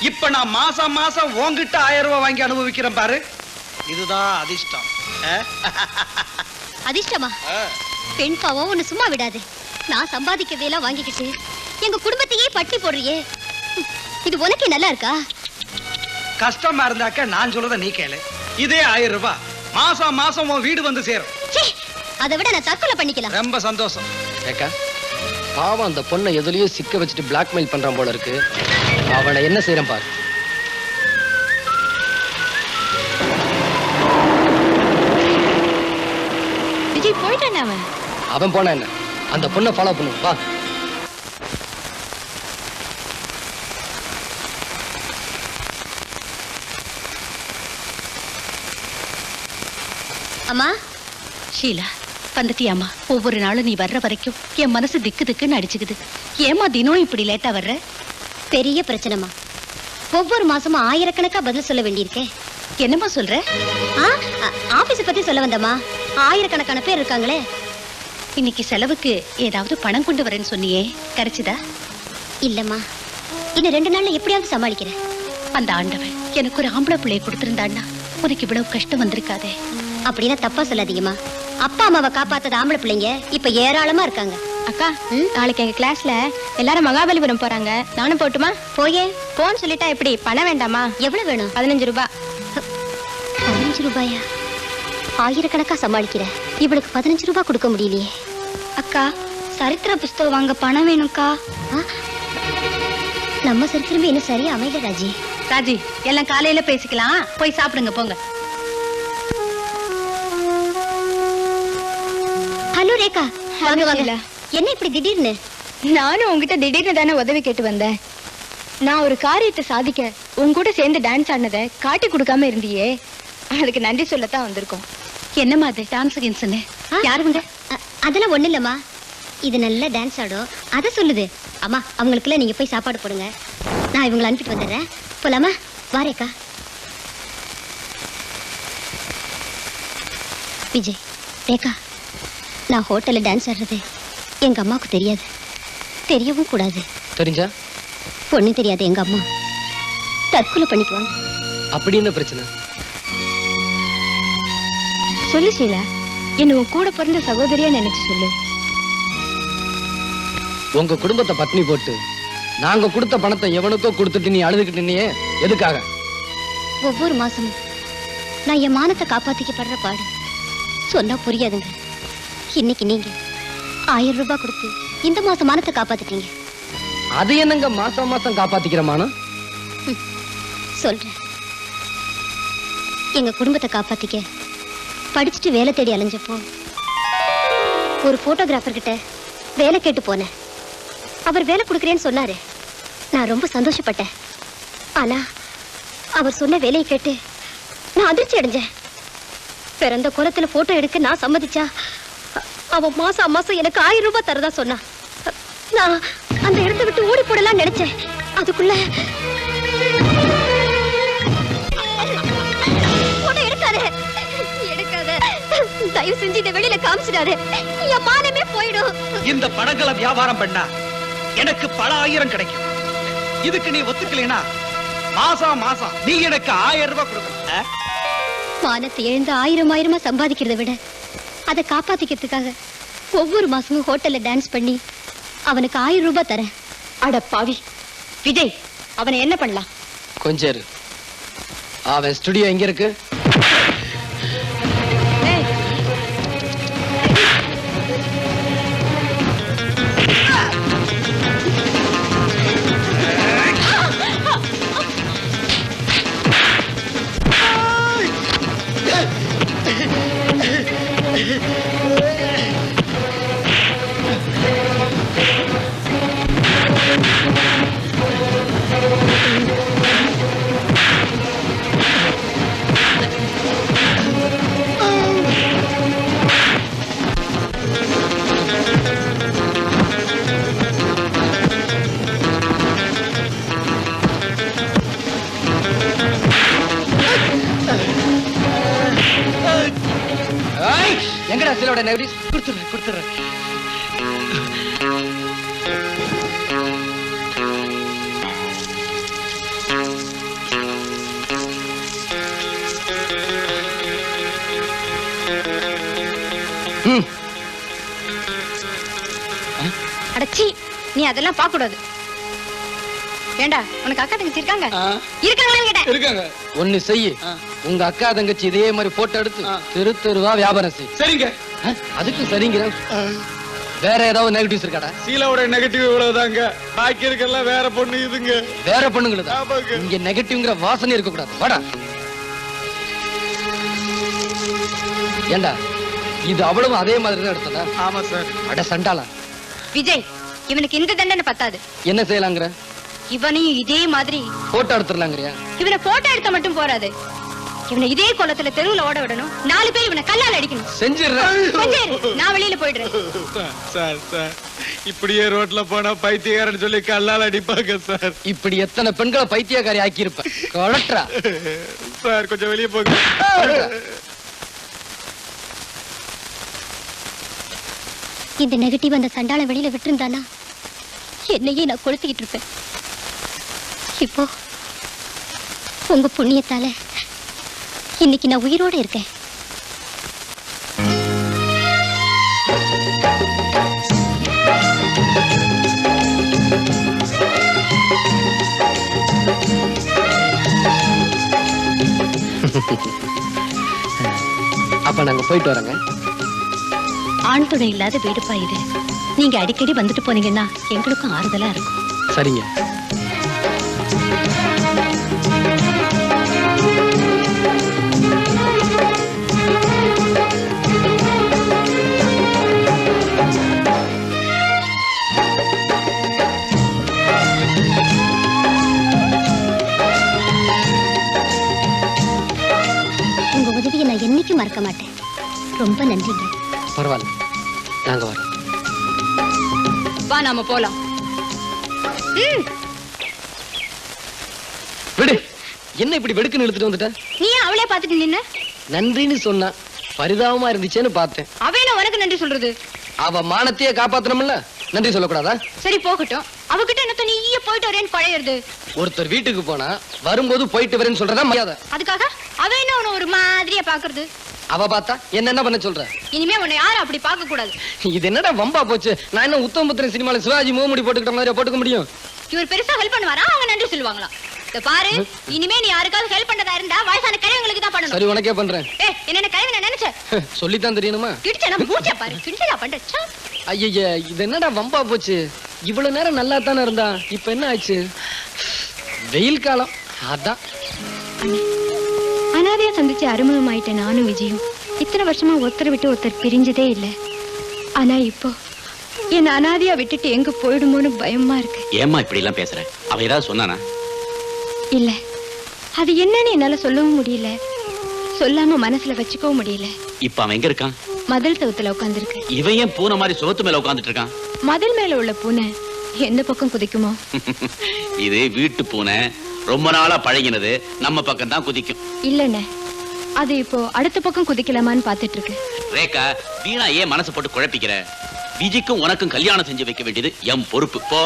இப்ப நான் மாசம் மாசம் உன்கிட்ட 1000 ரூபாய் வாங்கி அனுபவிக்கிறேன் பாரு. இதுதான் அதிர்ஷ்டம். அதிர்ஷ்டமா? பெண் பாவம் ஒண்ணு சும்மா விடாது. நான் சம்பாதிக்கிறதையெல்லாம் வாங்கிக்கிட்டு எங்க குடும்பத்தையே பட்டி போடுறியே, இது உனக்கே நல்லா இருக்கா? கஷ்டமா இருந்தாக்க நான் சொல்றத நீ கேளு. இதே 1000 ரூபாய் மாசம் மாசம் உன் வீடு வந்து சேரும். அதை விட நான் தற்கொலை பண்ணிக்கலாம். ரொம்ப சந்தோஷம். ஏக்கா, பாவம் அந்த பொண்ணை எதுலயோ சிக்க வச்சுட்டு பிளாக்மெயில் பண்றான் போல இருக்கு. அவனை என்ன செய்யறான் பாரு. விஜய் போயிட்டானே. அவன் போனா என்ன, அந்த பொண்ணை ஃபாலோ பண்ணு வா. அம்மா, ஷீலா வந்துட்டியாமா? ஒவ்வொரு நாளும் நீ வர்ற வரைக்கும் என் மனசு திக்கு திக்குன்னு அடிச்சுக்குது. ஏமா தினம் இப்படி லேட்டா வர்ற? பெரிய பிரச்சனைமா. ஒவ்வொரு மாசமும் ஆயிரக்கணக்கா பதில் சொல்ல வேண்டியிருக்கே. என்னம்மா சொல்ற? ஆபீஸ் பத்தி சொல்ல வந்தம்மா. ஆயிரக்கணக்கான பேர் இருக்காங்களே. இன்னைக்கு செலவுக்கு ஏதாவது பணம் கொண்டு வரேன்னு சொன்னியே, கிடைச்சுதா? இல்லம்மா, இன்னும் 2 நாள்ல எப்படியாவது சமாளிக்கிறேன். அந்த ஆண்டவன் எனக்கு ஒரு ஆம்பளை பிள்ளையை கொடுத்திருந்தான்னா உனக்கு இவ்வளவு கஷ்டம் வந்திருக்காதே. அப்படின்னா தப்பா சொல்லாதீங்கம்மா. அப்பா அம்மாவை காப்பாத்தது ஆம்பளை பிள்ளைங்க இப்ப ஏராளமா இருக்காங்க. அக்கா, நாளைக்கு எங்க கிளாஸ்ல எல்லாரும் மகாபலிபுரம் போறாங்க. நானும் போட்டுமா? போயே. போன்னு சொல்லிட்டா எப்படி? பணம் வேண்டாமா? எவ்வளவு வேணும்? 15 ரூபாய். 15 ரூபாயா? ஆயிரக்கணக்கா சமாளிக்கிற இவளுக்கு 15 ரூபாய் கொடுக்க முடியலையே. அக்கா, சரித்திர புஸ்தகம் வாங்க பணம் வேணும்க்கா. நம்ம சரித்திரமே இன்னும் சரியா அமையல ராஜி. ராஜி, எல்லாம் காலையில பேசிக்கலாம், போய் சாப்பிடுங்க போங்க. ஹலோ ரேகா, வாங்க வாங்க. இல்ல. என்ன இப்படி திடீர்னு? நானும் உங்ககிட்ட திடீர்னு தானே உதவி கேட்டு வந்தேன். நான் ஒரு காரியத்தை சாதிக்க உங்க கூட சேர்ந்து டான்ஸ் ஆடினதை காட்டி கொடுக்காம இருந்தியே, அதுக்கு நன்றி சொல்லத்தான் வந்திருக்கோம். என்னம்மா அது டான்ஸ் கின்ஸ்னு? யாருங்க? அதெல்லாம் ஒண்ணு இல்லம்மா. இது நல்ல டான்ஸ் ஆடும், அத சொல்லுது. அம்மா, அவங்களுக்குள்ள நீங்க போய் சாப்பாடு போடுங்க, நான் இவங்களை அனுப்பிட்டு வந்துடுறேன். போலாமா? வாரேக்கா. விஜய், ரேகா, நான் ஹோட்டல்ல டான்ஸ் ஆடுறது எங்க அம்மாவுக்கு தெரியாது, தெரியவும் கூடாது. தெரிஞ்சா? பொண்ணு தெரியாது எங்க அம்மா தற்கொலை பண்ணிக்குவாங்க. அப்படி என்ன பிரச்சனை? சொல்லு ஷீலா, என்ன உன் கூட பிறந்த சகோதரியா நினைச்சு சொல்லு. உங்க குடும்பத்தை பட்னி போட்டு நாங்க கொடுத்த பணத்தை எவனுக்கோ கொடுத்துட்டு நீ அழுதுகிட்டு நின்னியே, எதுக்காக? ஒவ்வொரு மாசமும் நான் என் மானத்தை காப்பாத்திக்கப்படுற பாடு சொன்னா புரியாதுங்க. இன்னைக்கு நீங்க 1000 ரூபாய் கொடுத்து இந்த மாசம் மானத்தை காப்பாத்திட்டீங்க. அது என்னங்க மாசம் மாசம் காப்பாத்திக்கிற மானம்? சொல்றேன். எங்க குடும்பத்தை காப்பாத்திக்க படிச்சுட்டு வேலை தேடி அலைஞ்சப்போ ஒரு போட்டோகிராஃபர் கிட்ட வேலை கேட்டு போனேன். அவர் வேலை கொடுக்குறேன்னு சொன்னாரு. நான் ரொம்ப சந்தோஷப்பட்டேன். ஆனா அவர் சொன்ன வேலையை கேட்டு நான் அதிர்ச்சி அடைஞ்சேன். பிறந்த குளத்துல போட்டோ எடுக்க நான் சம்மதிச்சா அவன் மாசம் மாசம் எனக்கு 1000 ரூபாய் தரதா சொன்னா. நான் அந்த இடத்தை விட்டு ஓடி போடலாம் நினைச்சேன். அதுக்குள்ள போட்டோ எடுக்காத, தயவு செஞ்சு இதை வெளியில காமிச்சிடாரு, என் மானமே போயிடும். இந்த படங்களை வியாபாரம் பண்ணா எனக்கு பல 1000 கிடைக்கும். இதுக்கு நீ ஒத்துக்கலைனா மாசம் மாசம் நீ எனக்கு 1000 ரூபாய் கொடுக்கணும். மானத்தை எழுந்து 1000 சம்பாதிக்கிறத விட அதை காப்பாத்திக்கிறதுக்காக ஒவ்வொரு மாசமும் ஹோட்டல்ல டான்ஸ் பண்ணி அவனுக்கு 1000 ரூபாய் தரேன். அட பாவி விஜய், அவனை என்ன பண்ணலாம்? கொஞ்சம் இரு. அவன் ஸ்டுடியோ எங்க இருக்கு? எங்கடா சிலோட நெகட்டிவ்? கொடுத்துறேன். அடச்சி, நீ அதெல்லாம் பார்க்க கூடாது. ஏண்டா உனக்கு அக்கா தங்கச்சி இருக்காங்க? இருக்காங்களான்னு கேட்டேன். இருக்காங்க. ஒண்ணு செய்யு, உங்க அக்கா தங்கச்சி இதே மாதிரி போட்டோ எடுத்து தெரு தெருவா வியாபாரம் செய். சரிங்க. அதுக்கு சரிங்கிற. வேற ஏதாவது நெகட்டிவ்ஸ் இருக்காடா? சீலாவோட நெகட்டிவ் இவ்வளவுதாங்க. பாக்கி இருக்கெல்லாம் வேற பொண்ணு இதுங்க. வேற பொண்ணுங்களா? இங்க நெகட்டிவ்ங்கிற வாசனை இருக்க கூடாது. வாடா. ஏண்டா இது அவ்வளவு அதே மாதிரி தான் எடுத்ததா? ஆமா சார். அட சண்டாளா. விஜய், இவனுக்கு இந்த தண்டனை பத்தாது. என்ன செய்யலாங்கிற? இவனையும் இதே மாதிரி போட்டோ எடுத்துடலாங்கிறியா? இவனை போட்டோ எடுத்த மட்டும் போறாது. இவனை இதே கோலத்துல தெருவுல ஓட விடணும். 4 பேர் இவனை கல்லால் அடிக்கணும். செஞ்சிடுறேன். நான் வெளியில போயிடுறேன். சார் இப்படியே ரோட்ல போனா பைத்தியக்காரன்னு சொல்லி கல்லால் அடிப்பாங்க சார். இப்படி எத்தனை பெண்களை பைத்தியக்காரி ஆக்கி இருப்ப. கொலட்ரா சார், கொஞ்சம் வெளியே போங்க. இந்த நெகட்டிவ் அந்த சண்டாள வெளியில விட்டுருந்தானா என்னையே நான் கொளுத்திக்கிட்டு இருப்பேன். இப்போ உங்க புண்ணியத்தால இன்னைக்கு நான் உயிரோட இருக்கேன். அப்ப நாங்க போயிட்டு வரோங்க. ஆண் துணை இல்லாத வீடுப்பா இது. நீங்க அடிக்கடி வந்துட்டு போனீங்கன்னா எங்களுக்கும் ஆறுதலா இருக்கும். சரிங்க. உங்க உதவியை நான் என்னைக்கும் மறக்க மாட்டேன். ரொம்ப நன்றிங்க. பரவாயில்ல, நாங்க வரோம். வா, நாம போலாம். விடு. என்ன இப்படி வெடுக்குன்னு இழுத்துட்டு வந்துட்ட? நீ ஏன் அவளே பாத்துட்டு நின்ன? நன்றின்னு சொன்னா பரிதாபமா இருந்துச்சேன்னு பார்த்தேன். அவன உனக்கு நன்றி சொல்றது? அவ மானத்தையே காப்பாத்தணும்ல, நன்றி சொல்லக்கூடாதா? சரி போகட்டும். அவகிட்ட என்ன நீயே போயிட்டு வரேன்னு குழையிறது? ஒருத்தர் வீட்டுக்கு போனா வரும்போது போயிட்டு வரேன்னு சொல்றதா மரியாதை. அதுக்காக அவ என்ன உன ஒரு மாதிரியா பாக்குறது? அவ பார்த்தா என்ன பண்ண சொல்ற? இனிமே உன்னை யாரும் அப்படி பார்க்க கூடாது. இது என்னடா வம்பா போச்சு? நான் என்ன உத்தமபுத்திரன் சினிமால சிவாஜி முகமுடி போட்டுக்கிட்ட மாதிரி போட்டுக்க முடியும்? இவர் பெருசா ஹெல்ப் பண்ணுவாரா? அவங்க நன்றி சொல்லுவாங்களா? இத பாரு, இனிமே நீ யாருக்காவது ஹெல்ப் பண்ணதா இருந்தா வயசான கிழவங்களுக்கு தான் பண்ணணும். சரி, உனக்கே பண்றேன். என்ன கிழவன் நினைச்ச? சொல்லித்தான் தெரியணுமா? கிடிச்சா மூச்சா பாரு, கிண்டலா பண்ற. ஐய, இது என்னடா வம்பா போச்சு? இவ்வளவு நேரம் நல்லா தானே இருந்தா, இப்ப என்ன ஆச்சு? வெயில் காலம் அதான். அனாதையா சந்திச்சு அறிமுகமாயிட்டேன் நானும் விஜயும். இத்தனை வருஷமா ஒருத்தரை விட்டு ஒருத்தர் பிரிஞ்சதே இல்லை. ஆனா இப்போ என் அனாதையா விட்டுட்டு எங்க போயிடுமோன்னு பயமா இருக்கு. ஏம்மா இப்படி எல்லாம் பேசுற? அவ ஏதாவது சொன்னானா? இல்ல, அது என்னன்னு என்னால சொல்லவும் முடியல, சொல்லாம மனசுல வச்சுக்கவும் முடியல. இப்ப அவன் எங்க இருக்கான்? மதில் தவுத்துல உட்கார்ந்துருக்கு. இவன் ஏன் பூனை மாதிரி சோத்து மேல உட்கார்ந்துட்டு இருக்கான்? மதில் மேல உள்ள பூனை எந்த பக்கம் குதிக்குமோ? இது வீட்டு பூனை, ரொம்ப நாளா பழகினது, நம்ம பக்கம் தான் குதிக்கும். இல்லண்ணே, அது இப்போ அடுத்த பக்கம் குதிக்கலாமான்னு பாத்துட்டு இருக்கு. ரேகா, வீணா ஏன் மனசு போட்டு குழப்பிக்கிற? விஜிக்கும் உனக்கும் கல்யாணம் செஞ்சு வைக்க வேண்டியது என் பொறுப்பு. போ.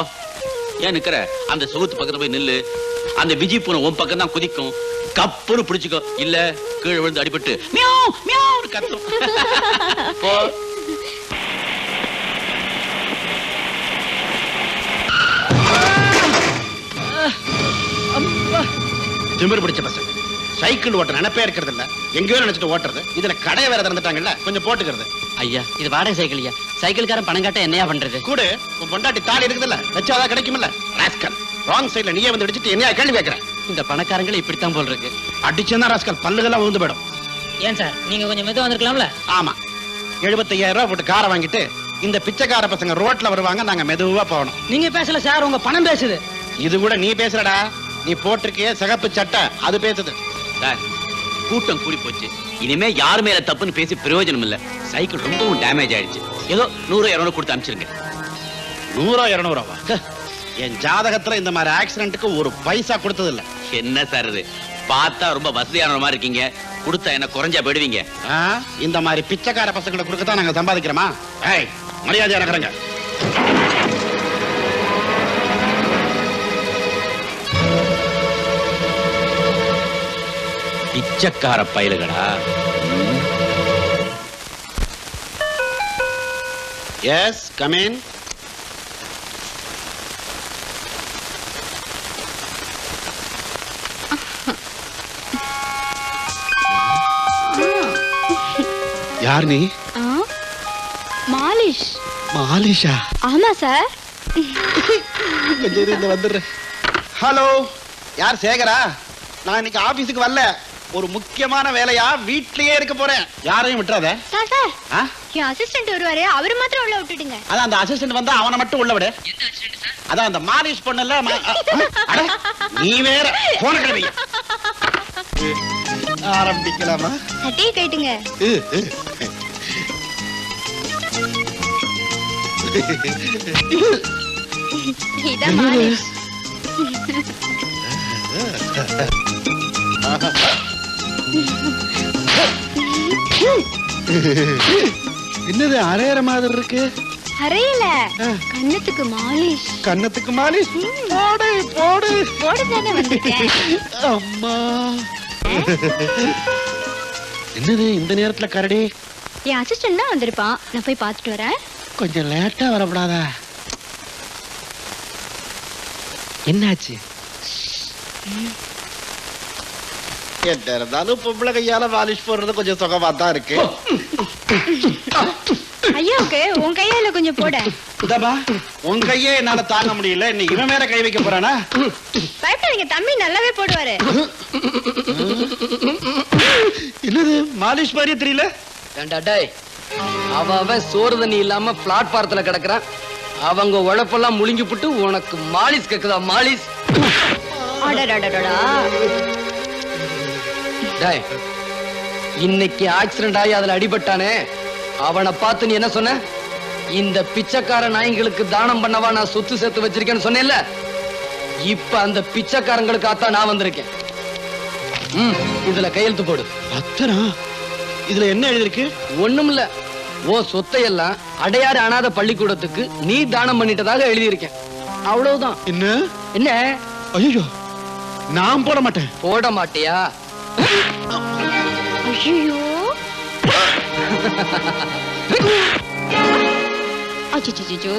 ஏன் நிக்கிற? அந்த சுகத்து பக்கத்துல போய் நில்லு. அந்த விஜய் பூனை உன் பக்கம் தான் குதிக்கும். கப்புன்னு பிடிச்சுக்கோ, இல்ல கீழே விழுந்து அடிபட்டு மியாவ் மியாவ் கத்தும். போ. திமிரு பிடிச்ச பசங்க சைக்கிள் ஓட்ட நினைப்பே இருக்கிறது இல்ல, எங்கேயோ நினைச்சிட்டு ஓட்டுறது. இதுல கடையை வேற திறந்துட்டாங்கல்ல, கொஞ்சம் போட்டுக்கிறது. ஐயா இது வாடகை சைக்கிள் ஐயா. சைக்கிள்காரன் பணம் காட்ட என்னையா பண்றது? கூட உன் பொண்டாட்டி தாலி இருக்குதுல்ல, வச்சாதான் கிடைக்கும்ல. ராஸ்கல், ராங் சைடுல நீயே வந்து அடிச்சிட்டு என்னையா கேள்வி கேட்கற? இந்த பணக்காரங்களை இப்படித்தான் போல் இருக்கு. அடிச்சேன்னா ராஸ்கல் பல்லுகள்லாம் விழுந்து போயிடும். ஏன் சார் நீங்க கொஞ்சம் மெதுவா வந்திருக்கலாம்ல? ஆமா, 75,000 ரூபாய் போட்டு காரை வாங்கிட்டு இந்த பிச்சைக்கார பசங்க ரோட்ல வருவாங்க, நாங்க மெதுவா போகணும். நீங்க பேசல சார், உங்க பணம் பேசுது. இது கூட நீ பேசுறடா, நீ போட்டிருக்கிய சிகப்பு சட்டை அது பேசுது. சார், கூட்டம் கூடி போச்சு. இனிமே யார் மேல தப்புன்னு பேசி பிரயோஜனம் இல்ல. சைக்கிள் ரொம்பவும் டேமேஜ் ஆயிடுச்சு. ஏதோ 100-200 கொடுத்து அனுப்பிச்சிருங்க. 100-200 என் ஜாதகத்துல இந்த மாதிரி ஆக்சிடென்ட்க்கு ஒரு பைசா கொடுத்தது இல்ல. என்ன சார் இது? பார்த்தா ரொம்ப வசதியான மாதிரி இருக்கீங்க. கொடுத்தா என்ன குறைஞ்சா போயிடுவீங்க? இந்த மாதிரி பிச்சைக்கார பசங்களை கொடுக்கத்தான் நாங்க சம்பாதிக்கிறோமா? ஏய், மரியாதையா நகருங்க. பிச்சைக்கார பயலுகடா. S, come in. யார் நீ? மாலிஷ். மாலிஷா? ஆமா சார். கொஞ்சம் இந்த வந்துடுறேன். ஹலோ, யார்? சேகரா? நான் இன்னைக்கு ஆபீஸுக்கு வரல, ஒரு முக்கியமான வேலையா வீட்லயே இருக்க போறேன். யாரையும் விட்டுறாத. சார் சார், என் அசிஸ்டன்ட் வருவாரு, அவரு மாத்திரம் உள்ள விட்டுடுங்க. அதான் அந்த அசிஸ்டன்ட் வந்தா அவனை மட்டும் உள்ள விடு. அதான் அந்த மாலிஷ் பொண்ணுல. நீ வேற போன கிழமை ஆரம்பிக்கலாமா? சட்டையை கேட்டுங்க. இதான் மாலிஷ். என்னது அரையற மாதிரி இருக்கு? அறையில கண்ணத்துக்கு மாலிஷ். கண்ணத்துக்கு மாலிஷ்? போடு போடு போடு தானே வந்துட்டேன். அம்மா, என்னது இந்த நேரத்துல கரடி? என் அசிஸ்டன்ட் தான் வந்திருப்பான், நான் போய் பார்த்துட்டு வரேன். கொஞ்சம் லேட்டா வரக்கூடாதா? என்னாச்சு? என்ன இருந்தாலும் பொம்பளை கையால மாலிஷ் போடுறது கொஞ்சம் சுகமா தான் இருக்கு. ஐயோக்கு உன் கையால கொஞ்சம் போட. இதமா உன் கையே என்னால தாங்க முடியல, நீ இவன் மேல கை வைக்க போறானா? பயப்படாதீங்க, தம்பி நல்லாவே போடுவாரு. என்னது மாலிஷ் மாதிரியே தெரியல? ஏண்டா டேய், அவன் சோறு தண்ணி இல்லாம பிளாட்பாரத்துல கிடக்குறான். அவங்க உழைப்பெல்லாம் முழுங்கி புட்டு உனக்கு மாலிஷ் கேக்குதா? மாலிஷ்? அடடடடடா. டேய், இன்னைக்கு ஆக்சிடென்ட் ஆகி அதுல அடிபட்டானே, அவனை பார்த்து நீ என்ன சொன்ன? இந்த பிச்சைக்கார நாய்களுக்கு தானம் பண்ணவா நான் சொத்து சேர்த்து வச்சிருக்கேன்னு சொன்னேன்ல? இப்ப அந்த பிச்சைக்காரங்களுக்காத்தான் நான் வந்திருக்கேன். இதுல கையெழுத்து போடு. பத்திரம்? இதுல என்ன எழுதிருக்கு? ஒண்ணுமில்ல, ஓ சொத்தையெல்லாம் அடையாறு அனாதை பள்ளிக்கூடத்துக்கு நீ தானம் பண்ணிட்டதாக எழுதியிருக்கேன். அவ்வளவுதான். என்ன என்ன? ஐயோ, நான் போட மாட்டேன். போட மாட்டியா? ஐயோ, அச்சச்சோ.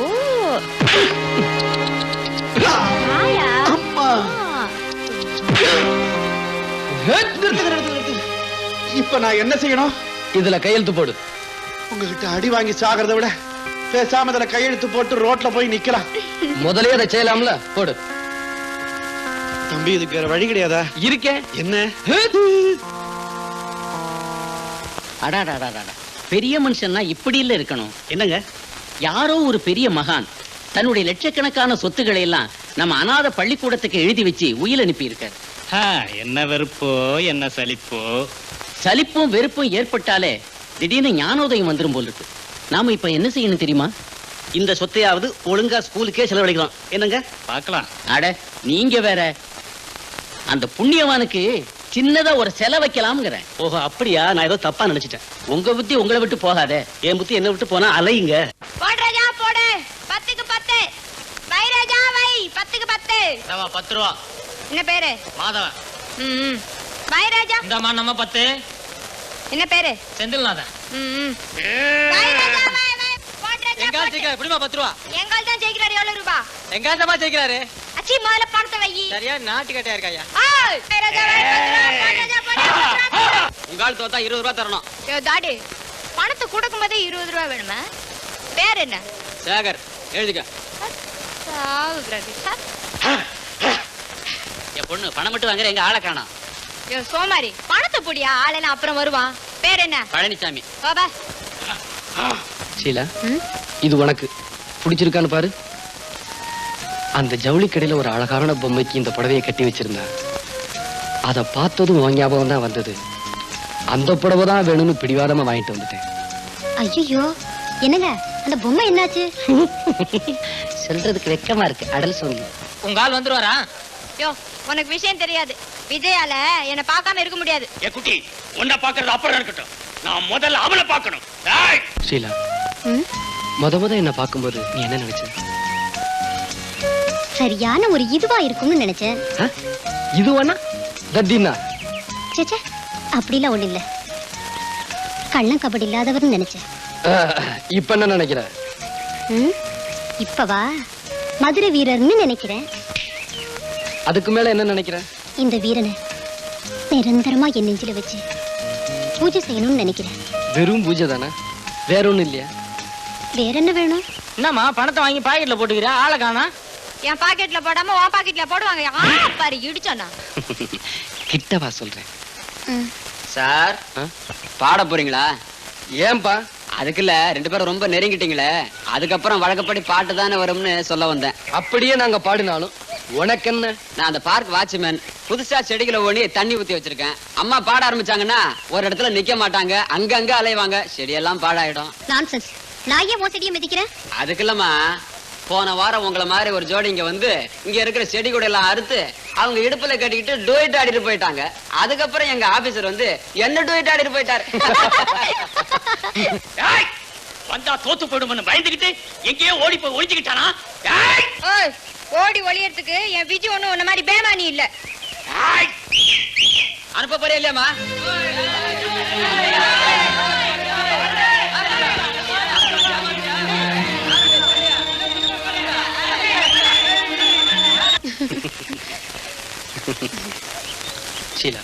ஆயா. அம்மா. இப்ப நான் என்ன செய்யணும்? இதுல கையெழுத்து போடு. உங்ககிட்ட அடி வாங்கி சாகிறத விட பேசாம இதுல கையெழுத்து போட்டு ரோட்ல போய் நிக்கலாம். முதலே அதை செய்யலாம்ல? போடு. தம்பி, இதுக்கு வேற வழி கிடையாதா? இருக்கேன். என்ன? அடாடாடாடா, பெரிய மனுஷன்னா இப்படி இல்ல இருக்கணும். என்னங்க? யாரோ ஒரு பெரிய மகான் தன்னுடைய லட்சக்கணக்கான சொத்துக்களை எல்லாம் நம்ம அனாதை பள்ளிக்கூடத்துக்கு எழுதி வச்சு உயில் அனுப்பி இருக்காரு. என்ன வெறுப்போ என்ன சலிப்போ? சலிப்பும் வெறுப்பும் ஏற்பட்டாலே திடீர்னு ஞானோதயம் வந்துரும் போல் இருக்கு. நாம இப்ப என்ன செய்யணும் தெரியுமா? இந்த சொத்தையாவது ஒழுங்கா ஸ்கூலுக்கே செலவழிக்கலாம். என்னங்க பார்க்கலாம். அட நீங்க வேற, அந்த புண்ணியவானுக்கு சின்னதா ஒரு செல வைக்கலாம்ங்கிறேன். ஓஹோ அப்படியா? நான் ஏதோ தப்பா நினைச்சிட்டேன். உங்க புத்தி உங்களை விட்டு போகாதே. என் புத்தி என்ன விட்டு போனா அலையுங்க. போடு ராஜா போடு. 10க்கு 10. வை ராஜா வை. 10க்கு 10. 10 ரூபா. என்ன பேரு? மாதவன். ம். பாய் ராஜா. இந்தாமா நம்ம 10. என்ன பேரு? செந்தில்நாதன். ம். பாய் ராஜா பாய் பாய். போட் ராஜா. எங்கால் ஜெயிக்கிறார் எப்படிமா 10 ரூபா? எங்கால் தான் ஜெயிக்கிறாரு. எவ்வளவு ரூபா? எங்கால் தான் ஜெயிக்கிறாரு. அச்சி முதல்ல பணத்தை வை. சரியா நாட்டு கட்டையா இருக்காயா? ஏய் பாய் ராஜா பாய் 10 ரூபா. போட் ராஜா போட். உங்கால் தோத்தா 20 ரூபா தரணும். யோ டாடி. பணத்தை கொடுக்கும்போதே 20 ரூபா வேணுமா? பேர் என்ன? சேகர் எழுதிக்க. சாவு பிரதீஷா. என் பொண்ணு பணம் மட்டும் வாங்குற எங்க ஆளை காணோம். யோ சோமாரி பணத்தை புடியா ஆளெல்லாம் அப்புறம் வருவான். பேர் என்ன? பழனிசாமி. பாபா. ஷீலா, இது உனக்கு பிடிச்சிருக்கான்னு பாரு. அந்த ஜவுளி கடையில ஒரு அழகான பொம்மைக்கு இந்த புடவையை கட்டி வச்சிருந்தா. அதை பார்த்ததும் உன் ஞாபகம் தான் வந்தது. அந்த புடவை தான் வேணும்னு பிடிவாதமா வாங்கிட்டு வந்துட்டேன். ஐயோ என்னங்க அந்த பொம்மை என்னாச்சு? சொல்றதுக்கு வெக்கமா இருக்கு. அடல் சொல்லி உங்க ஆள் வந்துருவாரா? யோ உனக்கு விஷயம் தெரியாது. விஜயால என்ன பார்க்காம இருக்க முடியாது. ஏ குட்டி, உன்னை பாக்குறது அப்புறம் இருக்கட்டும். நான் முதல்ல அவளை பார்க்கணும். டேய், ஷீலா, முத என்ன பார்க்கும்போது நீ என்ன நினைச்ச? சரியான ஒரு இதுவா இருக்கும்னு நினைச்சேன். இதுவானா தத்தினா? சேச்சே அப்படிலாம் ஒண்ணு இல்ல. கள்ளம் கபடி இல்லாதவர்னு நினைச்சேன். இப்ப என்ன நினைக்கிற? இப்பவா மதுரை வீரர்னு நினைக்கிறேன். அதுக்கு மேல என்ன நினைக்கிற? இந்த வீரனை நிரந்தரமா என் நெஞ்சில வச்சு பூஜை செய்யணும்னு நினைக்கிறேன். வெறும் பூஜை தானே, வேற ஒண்ணும் இல்லையா? வேற என்ன வேணும்? என்னம்மா பணத்தை வாங்கி பாக்கெட்ல போட்டுக்கிற, ஆளை காணா? என் பாக்கெட்ல போடாம உன் பாக்கெட்ல போடுவாங்க. பாரு இடிச்சானா. கிட்டவா சொல்றேன். சார் பாட போறீங்களா? ஏன்பா? அதுக்குல்ல 2 பேரும் ரொம்ப நெருங்கிட்டீங்களே, அதுக்கப்புறம் வழக்கப்படி பாட்டு தானே வரும்னு சொல்ல வந்தேன். அப்படியே நாங்க பாடினாலும் உனக்கு என்ன? நான் அந்த பார்க் வாட்ச்மேன். புதுசா செடிகளை ஓணி தண்ணி ஊத்தி வச்சிருக்கேன். அம்மா பாட ஆரம்பிச்சாங்கன்னா ஒரு இடத்துல நிக்க மாட்டாங்க, அங்கங்க அலைவாங்க, செடியெல்லாம் பாழாயிடும். நான்சென்ஸ். நான் ஏன் உன் செடியை மிதிக்கிறேன்? அதுக்குல்லம்மா, போன வாரம் உங்களை மாதிரி ஒரு ஜோடி இங்க வந்து இங்க இருக்கிற செடி கூட எல்லாம் அறுத்து அவங்க இடுப்புல கட்டிக்கிட்டு டூயிட் ஆடிட்டு போயிட்டாங்க. அதுக்கப்புறம் எங்க ஆபீசர் வந்து என்ன டூயிட் ஆடிட்டு போயிட்டாரு. டேய், வந்தா தோத்து போயிடும்னு பயந்துகிட்டு எங்கேயோ ஓடி போய் ஒளிஞ்சுக்கிட்டானா? ஓடி ஒளியறதுக்கு என் விஜி ஒண்ணு உன்ன மாதிரி பேமானி இல்ல. அனுப்ப போறியா இல்லையாமா? ஷீலா,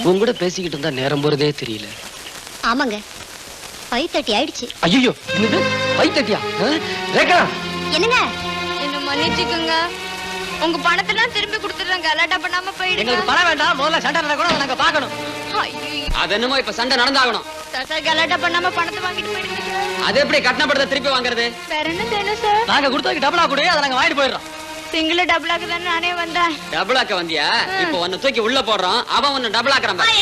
உன் கூட பேசிக்கிட்டு இருந்தா நேரம் போறதே தெரியல. ஆமாங்க 5:30 ஆயிடுச்சு. ஐயோ, என்னது 5:30? ரேகா, என்னங்க? என்ன மன்னிச்சுக்குங்க. உங்க பணத்தெல்லாம் திரும்பி கொடுத்துறேன். கலாட்டா பண்ணாம போயிடுங்க. எங்களுக்கு பணம் வேண்டாம். முதல்ல சண்டை நடக்க கூட நாங்க பார்க்கணும். ஐயோ, அது என்னமோ இப்ப சண்டை நடந்தாகணும். சார் கலாட்டா பண்ணாம பணத்தை வாங்கிட்டு போயிடுங்க. அது எப்படி கட்டண படத்தை திருப்பி வாங்குறது? வேற என்ன செய்யணும் சார்? நாங்க கொடுத்ததுக்கு டபுளா கொடு, அதை நாங்க வாங்கிட்டு போயிடுறோம். சிங்கிள் டபுளாக்கு தானே நானே வந்தேன். டபுளாக்க வந்தியா? இப்ப உன்னை தூக்கி உள்ள போடுறோம், அவன் உன்னை டபுள் ஆக்குறான் பாரு.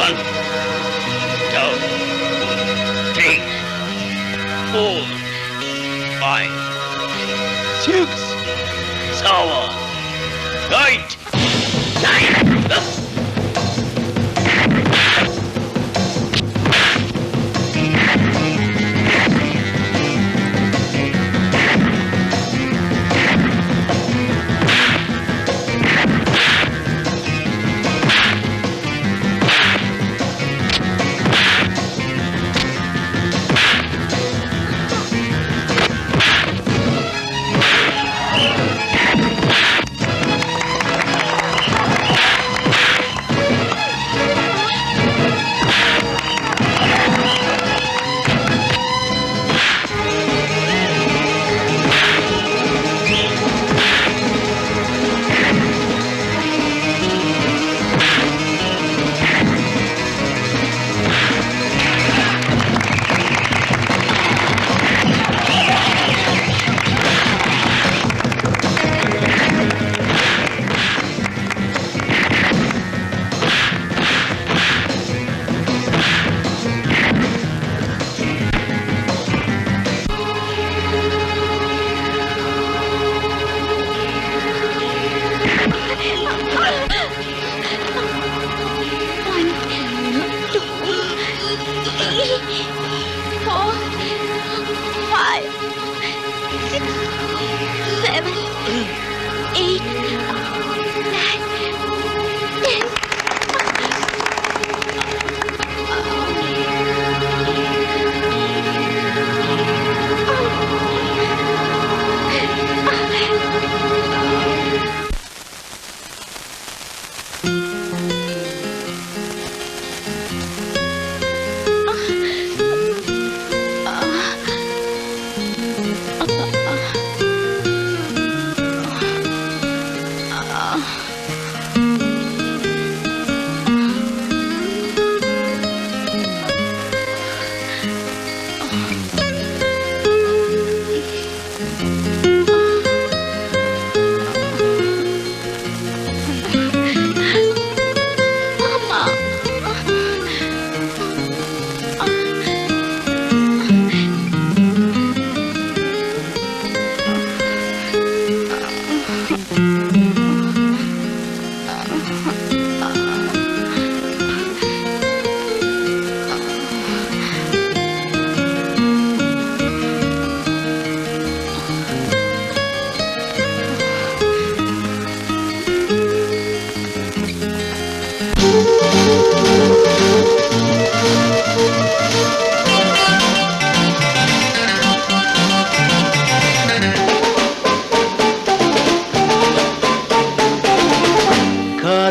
One, 2, 3, 4, 5, 6, 7, 8, 9.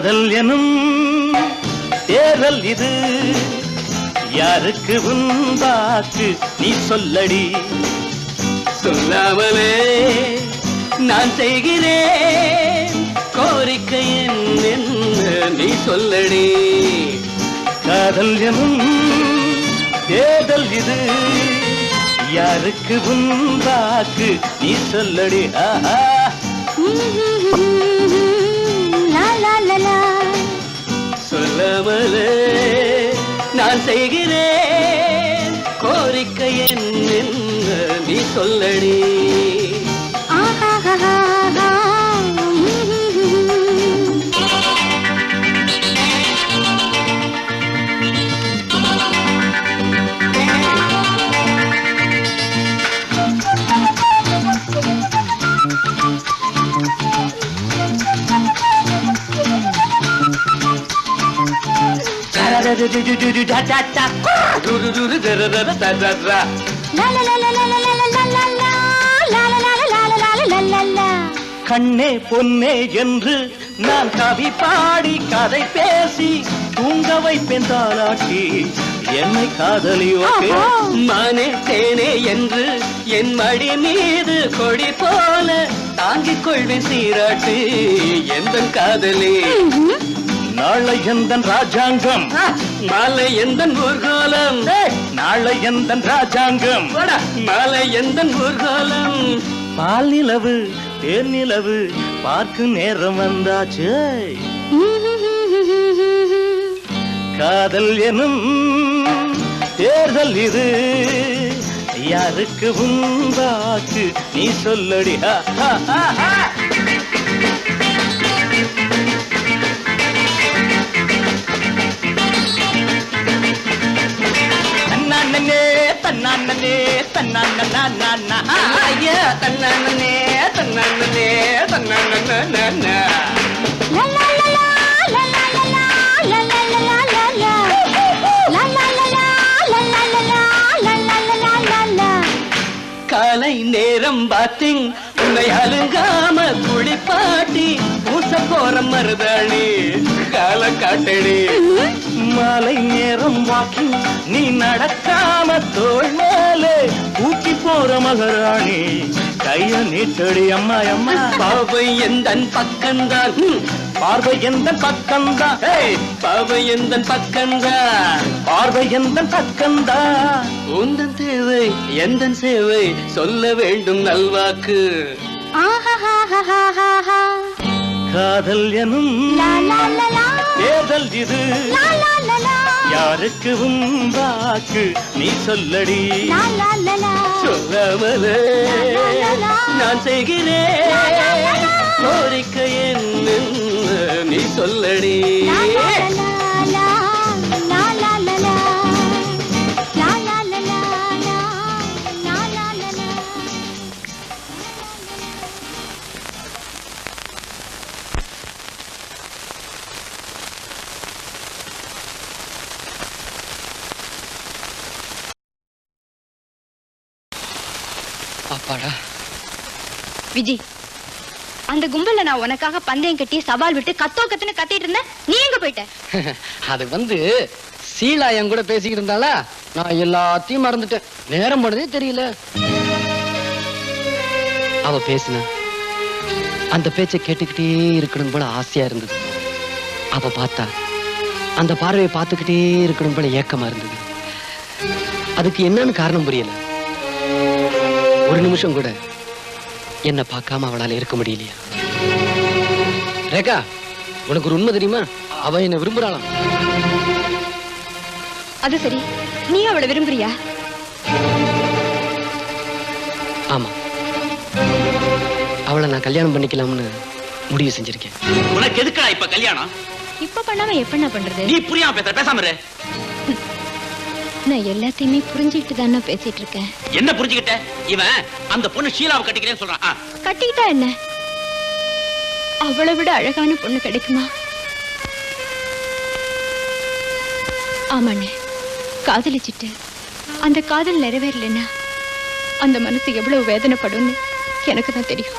காதல் எனும் தேரல் இது யாருக்கு உண்டாக்கு நீ சொல்லடி சொல்லாமலே நான் செய்கிறேன் கோரிக்கை என்ன நீ சொல்லடி காதல் எனும் தேடல் இது யாருக்கு உண்டாக்கு நீ சொல்லடி ஆஹா சொல்லாமலே நான் செய்கிறேன் கோரிக்கை என்ன நீ சொல்லடி கண்ணே பொன்னே என்று நான் கவி பாடி கதை பேசி தூங்க வைப்பேன் தாலாட்டி என்னை காதலியோக்கே மானே தேனே என்று என் மடி மீது கொடி போல தாங்கிக் கொள்வேன் சீராட்டு எந்த காதலி நாளை எந்தன் ராஜாங்கம் மாலை எந்தன் ஊர்கோலம் நாளை எந்தன் ராஜாங்கம் மாலை எந்தன் ஊர்கோலம் பால் நிலவு தேர் நிலவு பார்க்கும் நேரம் வந்தாச்சு காதல் எனும் தேர்தல் இது யாருக்கு உண்டாக்கு நீ சொல்லடி தன்னானே தன்னானே தன்னானே ஐயா தன்னானே தன்னானே தன்னானே காலை நேரம் பாத்திங் உன்னை அலுங்காம குளிப்பாட்டி பூச போற மருதாணி கால காட்டடி மாலை நேரம் வாக்கிங் நீ நடக்காம தோள் மேலே ஊக்கி போற மகராணி கைய நீட்டடி அம்மா அம்மா பாவை எந்தன் பக்கம்தான் பார்வை எந்தன் பக்கம்தான் பாவை எந்தன் பக்கம்தான் பார்வை எந்தன் பக்கம்தான் உந்தன் தேவை எந்தன் சேவை சொல்ல வேண்டும் நல்வாக்கு காதல் எனும் தேடல் இது யாருக்கு உண்டாக்கு நீ சொல்லடி சொல்லாமலே நான் செய்கிறேன் கோரிக்கை என்ன நீ சொல்லடி அப்பாடா விஜய், அந்த கும்பல்ல நான் உனக்காக பந்தயம் கட்டி சவால் விட்டு கத்துன்னு கத்திட்டு இருந்தேன். நீ எங்க போயிட்ட? அது வந்து சீலா என் கூட பேசிக்கிட்டு இருந்தாளா, நான் எல்லாத்தையும் மறந்துட்டேன். நேரம் போனதே தெரியல. அவ பேசின அந்த பேச்சை கேட்டுக்கிட்டே இருக்கணும் போல ஆசையா இருந்தது. அவ பார்த்தா அந்த பார்வையை பார்த்துக்கிட்டே இருக்கணும் போல ஏக்கமா இருந்தது. அதுக்கு என்னன்னு காரணம் புரியல. ஒரு நிமிஷம் கூட என்ன பார்க்காம அவளால இருக்க முடியலையா? ரேகா, உனக்கு ஒரு உண்மை தெரியுமா? அவ என்ன விரும்புறாளாம். அது சரி, நீ அவளை விரும்புறியா? ஆமா, அவளை நான் கல்யாணம் பண்ணிக்கலாம்னு முடிவு செஞ்சிருக்கேன். உனக்கு எதுக்குடா இப்ப கல்யாணம்? இப்ப பண்ணாம எப்ப பண்றது? நீ புரியாம பேசாம இரு. நான் எல்லாத்தையுமே புரிஞ்சுக்கிட்டு தானே பேசிட்டு இருக்கேன். என்ன புரிஞ்சுக்கிட்ட? இவன் அந்த பொண்ணு ஷீலாவை கட்டிக்கிறேன்னு சொல்றான். கட்டிக்கிட்டா என்ன? அவளை விட அழகான பொண்ணு கிடைக்குமா? ஆமாண்ணே, காதலிச்சிட்டு அந்த காதல் நிறைவேறலன்னா அந்த மனசு எவ்வளவு வேதனைப்படும்னு எனக்கு தான் தெரியும்.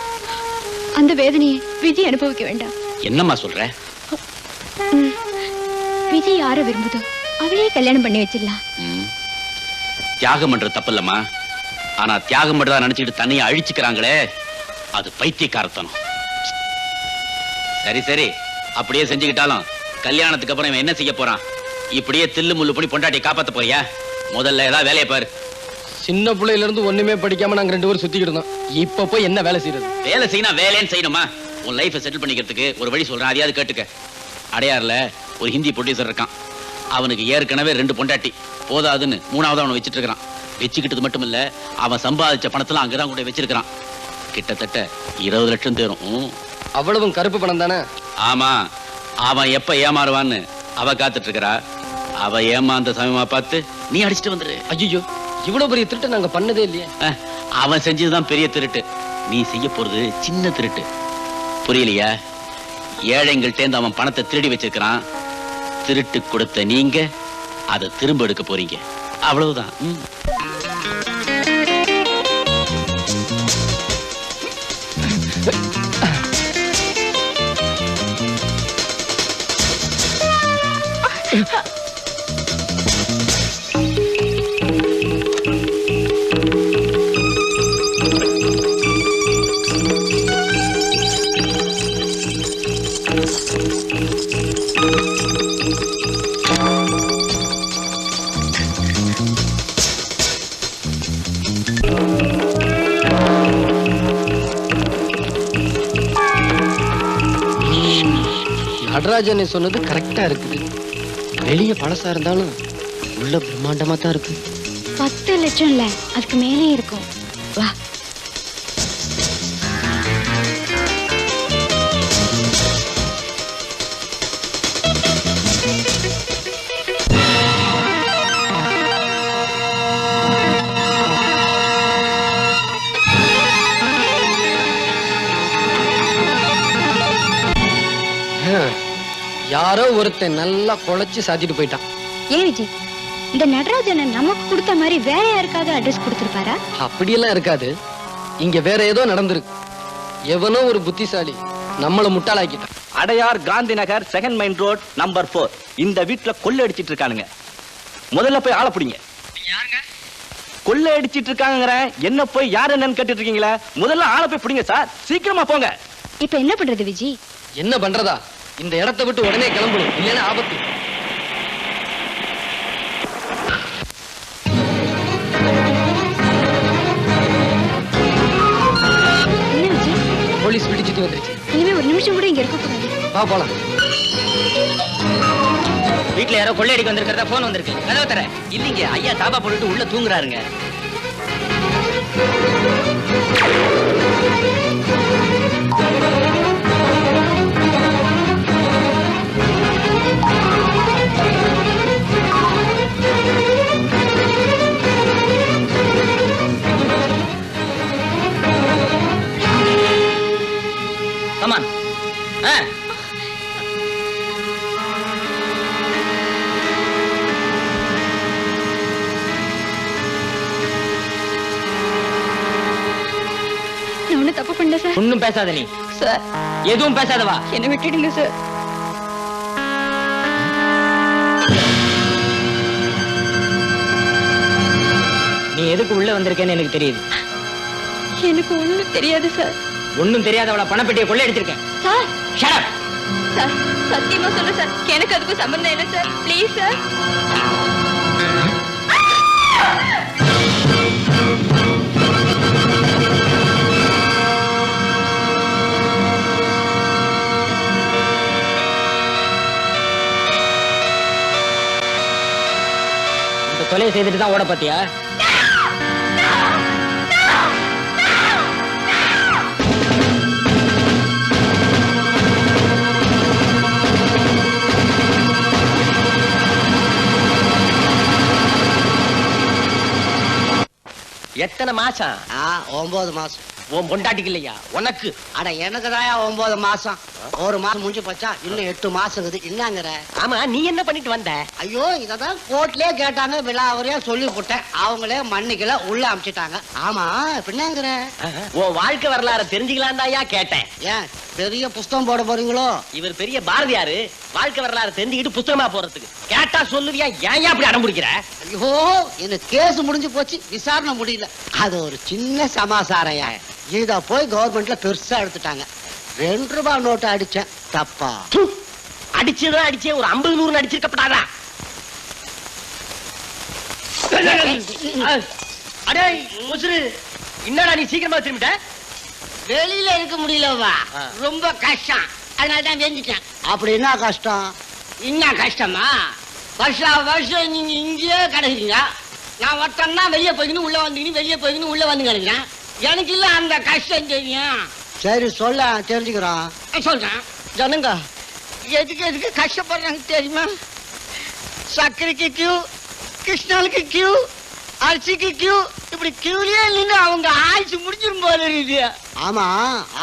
அந்த வேதனையை விஜய் அனுபவிக்க வேண்டாம். என்னம்மா சொல்ற? விஜய் யார விரும்புதோ அவளையே கல்யாணம் பண்ணி வச்சிடலாம். தியாகம் பண்றது தப்பு இல்லம்மா. ஆனா தியாகம் பண்றதா நினைச்சுக்கிட்டு தன்னையை அழிச்சுக்கிறாங்களே, அது பைத்தியக்காரத்தனம். சரி சரி, அப்படியே செஞ்சுக்கிட்டாலும் கல்யாணத்துக்கு அப்புறம் இவன் என்ன செய்ய போறான்? இப்படியே தில்லு முள்ளு பண்ணி பொண்டாட்டியை காப்பாத்த போறியா? முதல்ல ஏதாவது வேலையை பாரு. சின்ன பிள்ளையில இருந்து ஒண்ணுமே படிக்காம நாங்க 2 பேரும் சுத்திக்கிட்டு இருந்தோம். இப்ப போய் என்ன வேலை செய்யறது? வேலை செய்யணும், வேலைன்னு செய்யணுமா? உன் லைஃபை செட்டில் பண்ணிக்கிறதுக்கு ஒரு வழி சொல்றேன், அதையாவது கேட்டுக்க. அடையாறுல ஒரு ஹிந்தி ப்ரொடியூசர் இருக்கான். அவனுக்கு ஏற்கனவே 2 பொண்டாட்டி போதாதுன்னு 3ஆவது அவனை வச்சுட்டு இருக்கிறான். வச்சுக்கிட்டது மட்டும் இல்ல, அவன் சம்பாதிச்ச பணத்துல அங்கதான் கூட வச்சிருக்கிறான். கிட்டத்தட்ட 20 லட்சம் தேரும். அவ்வளவும் கருப்பு பணம் தானே? ஆமா. அவன் எப்ப ஏமாறுவான்னு அவ காத்துட்டு இருக்கிறா. அவ ஏமாந்த சமயமா பார்த்து நீ அடிச்சுட்டு வந்துரு. ஐயோ, இவ்வளவு பெரிய திருட்டு நாங்க பண்ணதே இல்லையே. அவன் செஞ்சதுதான் பெரிய திருட்டு, நீ செய்ய போறது சின்ன திருட்டு. புரியலையா? ஏழைங்கள்டேந்து அவன் பணத்தை திருடி வச்சிருக்கிறான். திருட்டு கொடுத்த நீங்க அதை திரும்ப எடுக்க போறீங்க, அவ்வளவுதான். நடராஜனை சொன்னது கரெக்டா இருக்குது. வெளியே பழசா இருந்தாலும் உள்ள பிரம்மாண்டமா தான் இருக்கு. 10 லட்சம் இல்ல, அதுக்கு மேலே இருக்கும். வா. யாரோ ஒருத்தன் நல்லா குழைச்சு சாத்திட்டு போயிட்டான். ஏன் விஜய், இந்த நடராஜனை நமக்கு கொடுத்த மாதிரி வேற யாருக்காவது அட்ரஸ் கொடுத்திருப்பாரா? அப்படியெல்லாம் இருக்காது. இங்க வேற ஏதோ நடந்திருக்கு. எவனோ ஒரு புத்திசாலி நம்மள முட்டாளாக்கிட்டான். அடையார் காந்தி நகர் 2nd மைன் ரோட் நம்பர் 4. இந்த வீட்டுல கொள்ளை அடிச்சிட்டு இருக்கானுங்க. முதல்ல போய் ஆளை பிடிங்க. கொள்ளை அடிச்சிட்டு இருக்காங்க, என்ன போய் யார் என்னன்னு கேட்டுட்டு இருக்கீங்களா? முதல்ல ஆளை போய் பிடிங்க சார், சீக்கிரமா போங்க. இப்ப என்ன பண்றது விஜய்? என்ன பண்றதா? இந்த இடத்தை விட்டு உடனே கிளம்பணும், இல்லைன்னா ஆபத்து. என்ன விஜய்? போலீஸ் பிடிச்சிட்டு வந்துருச்சு. இனிமே ஒரு நிமிஷம் கூட இங்க இருக்க கூடாது. வா போலாம். வீட்டுல யாரோ கொள்ளையடிக்க வந்திருக்கிறதா போன் வந்திருக்கு. கதவை தர. இல்லீங்க, ஐயா தாபா போட்டுட்டு உள்ள தூங்குறாருங்க. கமான். நான் ஒண்ணும் தப்பு பண்ணல சார். ஒண்ணும் பேசாத நீ. சார், எதுவும் பேசாதவா. என்ன விட்டுடுங்க சார். நீ எதுக்கு உள்ள வந்திருக்கேன்னு எனக்கு தெரியுது. எனக்கு ஒண்ணும் தெரியாது சார். ஒண்ணும் தெரியாதவள பணப்பெட்டியை கொள்ளையடிச்சிருக்கேன். Sir, shut up. சார், சத்தியமா சொல்ல சார், எனக்கு அதுக்கு சம்பந்தம் இல்லை சார். Please sir. இந்த கொலையை செய்துட்டு தான் ஓட பாத்தியா? எத்தனை மாசம்? 9 மாசம். உன் பொண்டாட்டிக்கு இல்லையா, உனக்கு? அட எனக்கு தான் 9 மாசம். ஒரு மாசம் முடிஞ்சு போச்சா, இன்னும் 8 மாசம் இருக்குது. என்னங்கிற? ஆமா, நீ என்ன பண்ணிட்டு வந்த? ஐயோ, இததான் கோர்ட்லயே கேட்டாங்க, விழாவறியா சொல்லி போட்டேன். அவங்களே மன்னிக்கல, உள்ள அமிச்சிட்டாங்க. ஆமா, பின்னங்கிற? உன் வாழ்க்கை வரலாறு தெரிஞ்சுக்கலாம் தாயா கேட்டேன். ஏன் பெரிய புஸ்தகம் போட போறீங்களோ? இவர் பெரிய பாரதியாரு, வாழ்க்கை வரலாறு தெரிஞ்சுக்கிட்டு புத்தகமா போறதுக்கு. கேட்டா சொல்லுவியா, ஏன் அப்படி அடம் பிடிக்கிற? ஐயோ, எனக்கு கேஸ் முடிஞ்சு போச்சு, விசாரணை முடியல. அது ஒரு சின்ன சமாசாரையா. இத போய் கவர்மெண்ட்ல பெருசா எடுத்துட்டாங்க. 2 ரூபாய் நோட்டு அடிச்சேன், தப்பா? அடிச்சதா அடிச்சே ஒரு 50-100 அடிச்சிருக்கப்படாதா? அடே முசுரு, என்னடா நீ சீக்கிரமா திரும்பிட்ட? வெளியில இருக்க முடியலவா, ரொம்ப கஷ்டம், அதனாலதான் வெஞ்சிட்டேன். அப்படி என்ன கஷ்டம்? என்ன கஷ்டமா? வருஷம் நீங்க இங்கேயே கிடைக்கிறீங்க. நான் ஒருத்தன்னா வெளியே போய்க்கணும் உள்ள வந்துக்கணும், வெளியே போய்க்கணும் உள்ள வந்து கிடைக்கிறேன். எனக்கு இல்ல அந்த கஷ்டம் தெரியும். சரி சொல்ல, தெரிஞ்சுக்கிறோம். சொல்றேன். ஜனங்க எதுக்கு கஷ்டப்படுறாங்க தெரியுமா? சர்க்கரைக்கு கியூ, கிருஷ்ணாலுக்கு கியூ, அரிசிக்கு கியூ, இப்படி கியூலயே நின்று அவங்க ஆயுசு முடிஞ்சிரும் போல இருக்கு. ஆமா,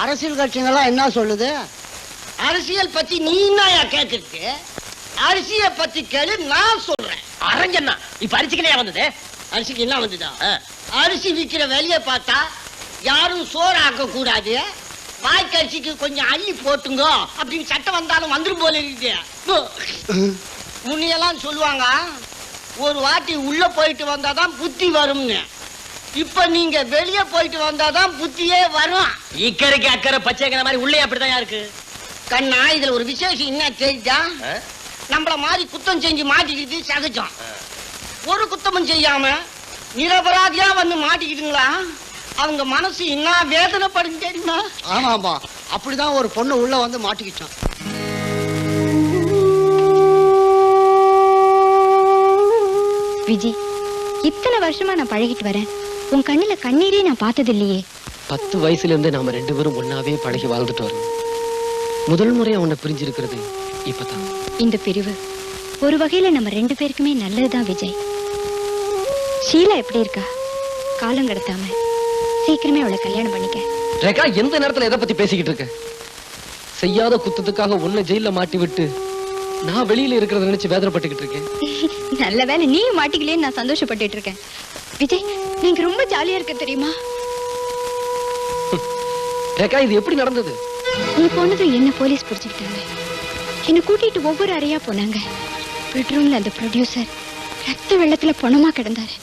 அரசியல் கட்சிகள்லாம் என்ன சொல்லுது? அரசியல் பத்தி நீ என்னயா கேக்குறது? அரிசிய பத்தி கேளு, நான் சொல்றேன். அரஞ்சன்னா இப்ப அரிசிக்கு என்ன வந்தது? அரிசிக்கு என்ன வந்ததா? அரிசி விக்கிற வேலையை பார்த்தா யாரும் சோறு ஆக்க கூடாது, வாய்க்கரிசிக்கு கொஞ்சம் அள்ளி போட்டுங்க அப்படின்னு சட்டம் வந்தாலும் வந்துரும் போல இருக்கு. முன்னையெல்லாம் சொல்லுவாங்க, ஒரு வாட்டி உள்ள போயிட்டு வந்தாதான் புத்தி வரும்னு. இப்ப நீங்க வெளியே போயிட்டு வந்தாதான் புத்தியே வரும். இக்கரைக்கு அக்கறை பச்சைக்கிற மாதிரி உள்ளே அப்படிதான் இருக்கு. கண்ணா, இதுல ஒரு விசேஷம் என்ன தெரியுதா? நம்மள மாதிரி குத்தம் செஞ்சு மாட்டிக்கிட்டு சகஜம். ஒரு குத்தமும் செய்யாம நிரபராதியா வந்து மாட்டிக்கிட்டுங்களா, அவங்க மனசு என்ன வேதனைப்படும் தெரியுமா? ஆமா ஆமா, அப்படிதான் ஒரு பொண்ணு உள்ள வந்து மாட்டிக்கிட்டான். விஜய், இத்தனை வருஷமா நான் பழகிட்டு வரேன், உன் கண்ணுல கண்ணீரே நான் பார்த்தது இல்லையே. 10 வயசுல இருந்து நாம 2 பேரும் ஒன்னாவே பழகி வாழ்ந்துட்டு வரோம். முதல் முறையா உன்னை பிரிஞ்சிருக்கிறது இப்பதான். இந்த பிரிவு ஒரு வகையில நம்ம 2 பேருக்குமே நல்லதுதான் விஜய். ஷீலா எப்படி இருக்கா? காலம் கடத்தாம சீக்கிரமே அவளை கல்யாணம் பண்ணிக்க. ரேகா, எந்த நேரத்துல எதை பத்தி பேசிக்கிட்டு இருக்க? செய்யாத குத்தத்துக்காக உன்னை ஜெயில மாட்டி விட்டு நான் வெளியில இருக்கிறத நினைச்சு வேதனைப்பட்டுக்கிட்டு இருக்கேன். நல்ல வேலை நீ மாட்டிக்கலேன்னு நான் சந்தோஷப்பட்டுட்டு இருக்கேன். விஜய், நீங்க ரொம்ப ஜாலியா இருக்க தெரியுமா? ரேகா, இது எப்படி நடந்தது? நீ போனதும் என்ன போலீஸ் பிடிச்சுக்கிட்டாங்க. என்னை கூட்டிட்டு ஒவ்வொரு அறையா போனாங்க. பெட்ரூம்ல அந்த ப்ரொடியூசர் ரத்த வெள்ளத்துல பணமா கிடந்தாரு.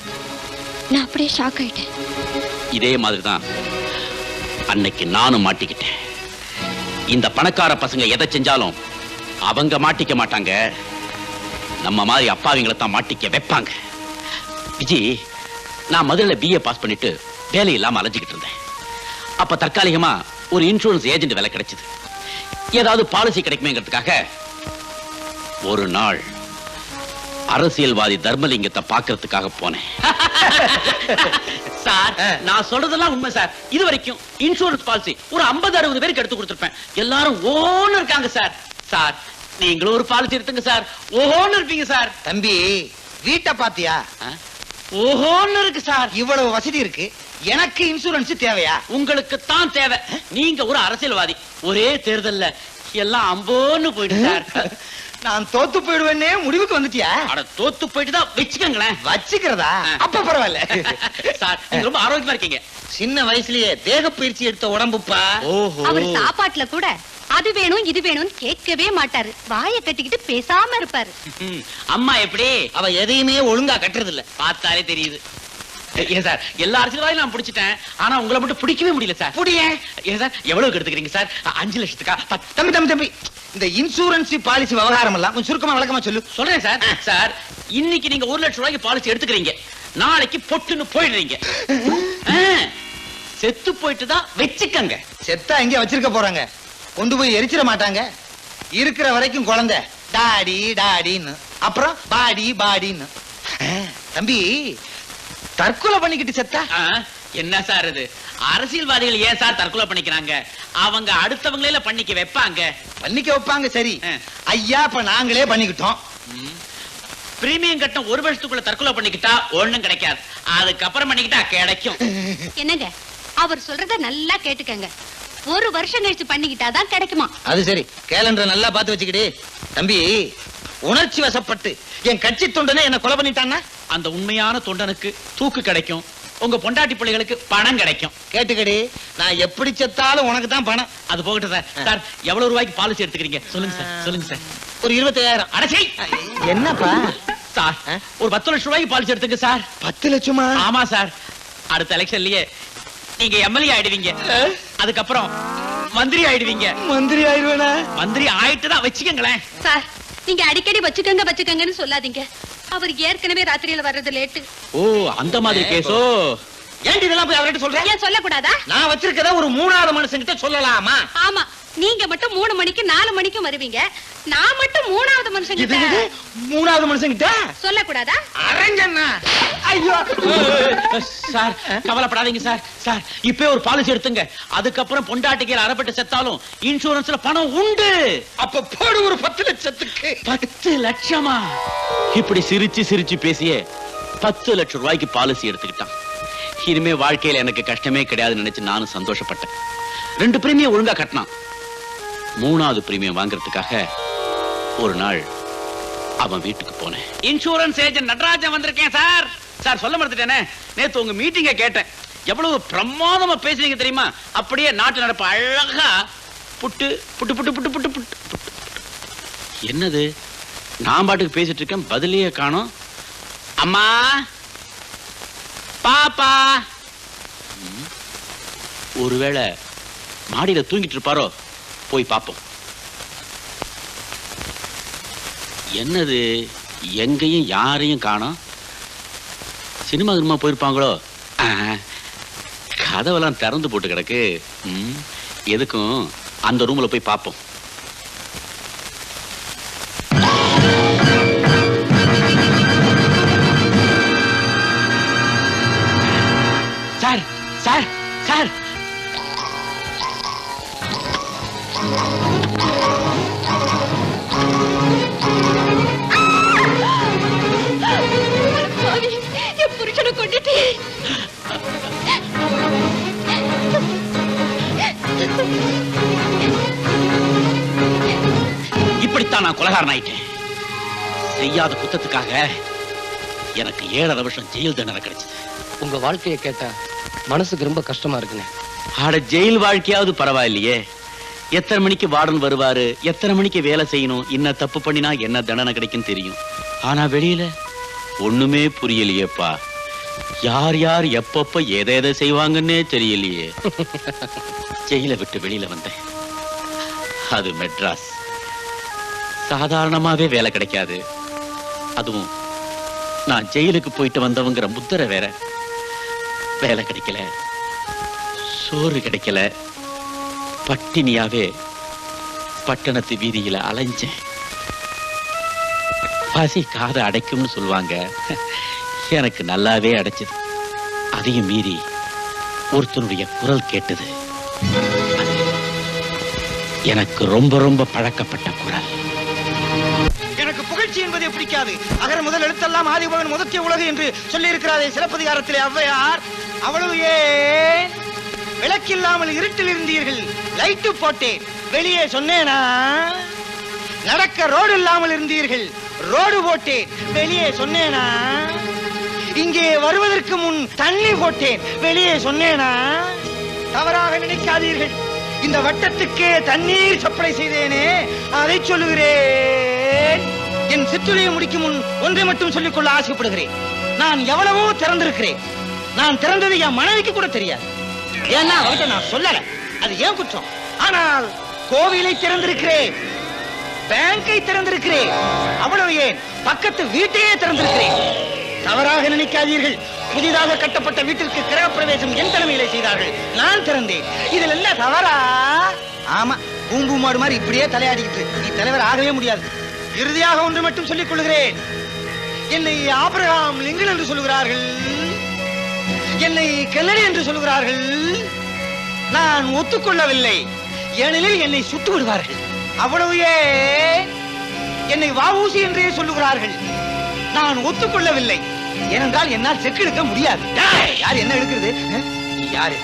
நான் அப்படியே ஷாக் ஆயிட்டேன். இதே மாதிரிதான் அன்னைக்கு நானும் மாட்டிக்கிட்டேன். இந்த பணக்கார பசங்க எதை செஞ்சாலும் அவங்க மாட்டிக்க மாட்டாங்க, நம்ம மாதிரி அப்பாவிங்களை தான் மாட்டிக்க வைப்பாங்க. விஜி, நான் மதுரையில BA பாஸ் பண்ணிட்டு வேலை இல்லாம அலைஞ்சுக்கிட்டு இருந்தேன். அப்ப தற்காலிகமா ஒரு இன்சூரன்ஸ் ஏஜென்ட் வேலை கிடைச்சது. ஏதாவது பாலிசி கிடைக்குமேங்கிறதுக்காக ஒரு நாள் அரசியல்வாதி தர்மலிங்கத்தை பாக்குறதுக்காக போனேன். சார், நான் சொல்றதெல்லாம் உண்மை சார். இது வரைக்கும் இன்சூரன்ஸ் பாலிசி ஒரு 50-60 பேருக்கு எடுத்து கொடுத்திருப்பேன். எல்லாரும் ஓன்னு இருக்காங்க சார். சார், நீங்களும் ஒரு பாலிசி எடுத்துங்க சார், ஓஹோன்னு இருப்பீங்க சார். தம்பி, வீட்டை பாத்தியா? ஓஹோன்னு இருக்கு சார். இவ்வளவு வசதி இருக்கு, எனக்கு இன்சூரன்ஸ் தேவையா? உங்களுக்கு தான் தேவை. நீங்க ஒரு அரசியல்வாதி. ஒரே தேர்தல்ல எல்லாம் அம்போன்னு போயிட்டு சார். நான் தோத்து போயிடுவேன்னே முடிவுக்கு வந்துட்டியா? அட, தோத்து போயிட்டு தான் வச்சுக்கங்களேன். வச்சுக்கிறதா? அப்ப பரவாயில்ல சார், நீங்க ரொம்ப ஆரோக்கியமா இருக்கீங்க. சின்ன வயசுலயே தேக பயிற்சி எடுத்த உடம்புப்பா. அவர் சாப்பாட்டுல கூட அது வேணும் இது வேணும்னு கேட்கவே மாட்டாரு. வாயை கட்டிக்கிட்டு பேசாம இருப்பாரு. அம்மா எப்படி? அவ எதையுமே ஒழுங்கா கட்டுறது இல்ல, பார்த்தாலே தெரியுது. ஏன் சார், எல்லா அரசியல்வாதியும் நான் பிடிச்சிட்டேன், ஆனா உங்களை மட்டும் பிடிக்கவே முடியல சார். ஏன் சார், எவ்வளவு எடுத்துக்கிறீங்க சார்? 5 லட்சத்துக்கா? தம்பி, இந்த இன்சூரன்ஸ் பாலிசி விவகாரம் எல்லாம் கொஞ்சம் சுருக்கமா விளக்கமா சொல்லு. சொல்றேன் சார். சார், இன்னைக்கு நீங்க 1 லட்சம் ரூபாய்க்கு பாலிசி எடுத்துக்கிறீங்க, நாளைக்கு பொட்டுன்னு போயிடுறீங்க. செத்து போயிட்டு தான் வச்சுக்கங்க. செத்தா எங்க வச்சிருக்க போறாங்க? கொண்டு போய் எரிச்சிட மாட்டாங்க. இருக்கிற வரைக்கும் குழந்தை டாடி டாடின்னு, அப்புறம் பாடி பாடின்னு. தம்பி, தற்கொலை பண்ணிக்கிட்டு செத்தா என்ன சார் இது? அரசியல்வாதிகள் ஏன் சார் தற்கொலை பண்ணிக்கிறாங்க? அவங்க அடுத்தவங்களே பண்ணிக்க வைப்பாங்க. சரி ஐயா, இப்ப நாங்களே பண்ணிக்கிட்டோம். பிரீமியம் கட்டம் 1 வருஷத்துக்குள்ள தற்கொலை பண்ணிக்கிட்டா ஒண்ணும் கிடைக்காது, அதுக்கப்புறம் பண்ணிக்கிட்டா கிடைக்கும். என்னங்க, அவர் சொல்றத நல்லா கேட்டுக்கங்க. 1 வருஷம் கழிச்சு பண்ணிக்கிட்டாதான் கிடைக்குமா? அது சரி, கேலண்டர் நல்லா பார்த்து வச்சுக்கிட்டே. தம்பி, உணர்ச்சி வசப்பட்டு என் கட்சி தொண்டனை என்ன கொலை பண்ணிட்டான்னா அந்த உண்மையான தொண்டனுக்கு தூக்கு கிடைக்கும், உங்க பொண்டாட்டி பிள்ளைகளுக்கு பணம் கிடைக்கும். கேட்டுக்கடி, நான் எப்படி செத்தாலும் உனக்கு தான் பணம். அது போகட்டும் சார். சார் எவ்வளவு ரூபாய்க்கு பாலிசி எடுத்துக்கிறீங்க? சொல்லுங்க சார், சொல்லுங்க சார். ஒரு 25,000. அடச்சை. என்னப்பா சார், ஒரு 10 லட்சம் ரூபாய்க்கு பாலிசி எடுத்துங்க சார். 10 லட்சமா? ஆமா சார். அடுத்த எலெக்ஷன்லயே நீங்க எம்எல்ஏ ஆயிடுவீங்க. அதுக்கப்புறம் மந்திரி ஆயிடுவீங்க. மந்திரி ஆயிடுவேனா? மந்திரி ஆயிட்டு தான் வச்சுக்கங்களேன். சார், நீங்க அடிக்கடி வச்சுக்கங்கன்னு சொல்லாதீங்க. அவர் ஏற்கனவே ராத்திரியில வர்றது லேட்டு. ஓ, அந்த மாதிரி கேஸோ? ஏன்டி இதெல்லாம் போய் அவர்கிட்ட சொல்றேன்? ஏன் சொல்லக்கூடாதா? நான் வச்சிருக்கத ஒரு 3வது மனுஷங்கிட்ட சொல்லலாமா? ஆமா, நீங்க மட்டும் 3 மணிக்கு 4 மணிக்கும் வருவீங்க. நான் மட்டும் 3வது மனுஷங்கிட்ட 3வது மனுஷங்கிட்ட சொல்லக்கூடாதா? அரஞ்சண்ணா. ஐயோ சார், கவலைப்படாதீங்க சார். சார், இப்பவே ஒரு பாலிசி எடுத்துங்க. அதுக்கப்புறம் பொண்டாட்டிக்கு அறப்பட்டு செத்தாலும் இன்சூரன்ஸ்ல பணம் உண்டு. அப்ப போடு ஒரு 10 லட்சத்துக்கு. 10 லட்சமா? இப்படி சிரிச்சு சிரிச்சு பேசியே 10 லட்சம் ரூபாய்க்கு பாலிசி எடுத்துக்கிட்டான். இனிமே வாழ்க்கையில எனக்கு கஷ்டமே கிடையாதுன்னு நினைச்சு நானும் சந்தோஷப்பட்டேன். 2 பிரீமியம் ஒழுங்கா கட்டினான். 3வது பிரீமியம் வாங்குறதுக்காக ஒரு நாள் அவன் வீட்டுக்கு போனேன். இன்சூரன்ஸ் ஏஜென்ட் நடராஜன் வந்திருக்கேன் சார். சார், சொல்ல மறந்துட்டேனே, நேத்து உங்க மீட்டிங்க கேட்டேன். எவ்வளவு பிரமாதமா பேசுறீங்க தெரியுமா? அப்படியே நாட்டு நடப்பு அழகா புட்டு புட்டு புட்டு புட்டு புட்டு புட்டு புட்டு. என்னது, நான் பாட்டுக்கு பேசிட்டு இருக்கேன், பதிலையே காணோம். அம்மா, பாப்பா. ஒருவேளை மாடியில தூங்கிட்டு இருப்பாரோ? போய் பாப்போம். என்னது, எங்கேயும் யாரையும் காணோம். சினிமா கினிமா போயிருப்பாங்களோ? கதவெல்லாம் திறந்து போட்டு கிடக்கு. எதுக்கும் அந்த ரூம்ல போய் பாப்போம். சார் சார் சார், என் புருஷனை கொண்டுட்டு இப்படித்தான் நான் கொலைகாரன் ஆயிட்டேன். செய்யாத குத்தத்துக்காக எனக்கு 7.5 வருஷம் ஜெயில் தண்டனை கிடைச்சது. உங்க வாழ்க்கையை கேட்டா மனசுக்கு ரொம்ப கஷ்டமா இருக்குங்க. ஆட, ஜெயில் வாழ்க்கையாவது பரவாயில்லையே. எத்தனை மணிக்கு வார்டன் வருவாரு, எத்தனை மணிக்கு வேலை செய்யணும், என்ன தப்பு பண்ணினா என்ன தண்டனை கிடைக்கும் தெரியும். ஆனா வெளியில ஒண்ணுமே புரியலையேப்பா. யார் யார் எப்பப்ப எதை செய்வாங்கன்னே தெரியலையே. ஜெயில விட்டு வெளியில வந்தேன். அது மெட்ராஸ். சாதாரணமாவே வேலை கிடைக்காது. அதுவும் நான் ஜெயிலுக்கு போயிட்டு வந்தவங்கிற முத்திரை வேற. வேலை கிடைக்கல, சோறு கிடைக்கல, பட்டினியாவே பட்டணத்து வீதியில அலைஞ்சேன். பசி காதை அடைக்கும்னு சொல்லுவாங்க. எனக்கு நல்லாவே அடைச்சது. அதையும் மீறி ஒருத்தனுடைய குரல் கேட்டது. எனக்கு ரொம்ப ரொம்ப பழக்கப்பட்ட குரல். எனக்கு புகழ்ச்சி என்பதை பிடிக்காது. அகர முதல் எழுத்தெல்லாம் ஆதிபகன் முதத்திய உலகு என்று சொல்லி இருக்கிறாரே சிலப்பதிகாரத்திலே ஔவையார். அவ்வளவு ஏன் விளக்கில்லாமல் இருட்டில் இருந்தீர்கள், லைட்டு போட்டேன், வெளியே சொன்னேனா? நடக்க ரோடு இல்லாமல் இருந்தீர்கள், ரோடு போட்டேன், வெளியே சொன்னேனா? இங்கே வருவதற்கு முன் தண்ணி போட்டேன், வெளியே சொன்னேனா? தவறாக நினைக்காதீர்கள், இந்த வட்டத்துக்கே தண்ணீர் சப்ளை செய்தேனே, அதை சொல்லுகிறேன். என் சிற்றுரையை முடிக்கும் முன் ஒன்றை மட்டும் சொல்லிக் கொள்ள ஆசைப்படுகிறேன். நான் எவ்வளவோ திறந்திருக்கிறேன். நான் திறந்தது என் மனைவிக்கு கூட தெரியாது. ஏன்னா அவர்கிட்ட நான் சொல்லல, அது ஏன் குற்றம். ஆனால் கோவிலை திறந்திருக்கிறேன், பேங்கை திறந்திருக்கிறேன், அவ்வளவு ஏன் பக்கத்து வீட்டையே திறந்திருக்கிறேன். தவறாக நினைக்காதீர்கள், புதிதாக கட்டப்பட்ட வீட்டிற்கு கிரக பிரவேசம் என் தலைமையிலே செய்தார்கள், நான் திறந்தேன். இதில் என்ன தவறா? ஆமா, பூம்பு மாடு மாதிரி இப்படியே தலையாடிக்கிட்டு நீ தலைவர் ஆகவே முடியாது. இறுதியாக ஒன்று மட்டும் சொல்லிக் கொள்கிறேன். என்னை ஆபிரகாம் லிங்கன் என்று சொல்லுகிறார்கள், என்னை கெல்லடி என்று சொல்லுகிறார்கள். நான் ஒத்துக்கொள்ளவில்லை, ஏனெனில் என்னை சுட்டு விடுவார்கள். அவ்வளவு ஏன் என்னை வஉசி என்றே சொல்லுகிறார்கள். நான் ஒத்துக்கொள்ளவில்லை, ஏனென்றால் என்னால் செக் எடுக்க முடியாது. யார் என்ன எடுக்கிறது? யாரு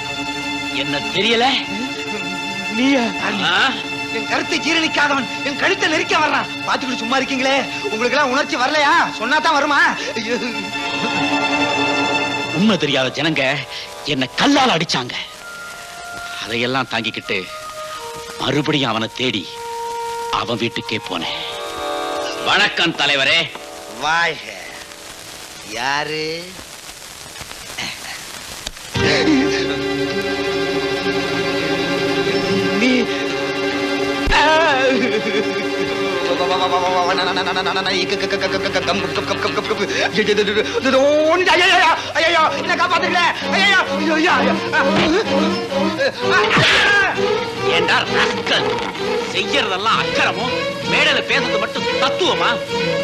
என்ன தெரியல? நீயா? என் கருத்தை ஜீரணிக்காதவன் என் கழுத்தை நெரிக்க வர்றான். பாத்துக்கிட்டு சும்மா இருக்கீங்களே, உங்களுக்கு எல்லாம் உணர்ச்சி வரலையா? சொன்னா தான் வருமா? உண்மை தெரியாத ஜனங்க என்ன கல்லால் அடிச்சாங்க. அதையெல்லாம் தாங்கிக்கிட்டு மறுபடியும் அவனை தேடி அவன் வீட்டுக்கே போனேன். வணக்கம் தலைவரே. வாழ்க. யாரு? நீ ஏண்டா ராஸ்கல், செய்யறதெல்லாம் அக்கறமும் மேடையில பேசுறது மட்டும் தத்துவமா?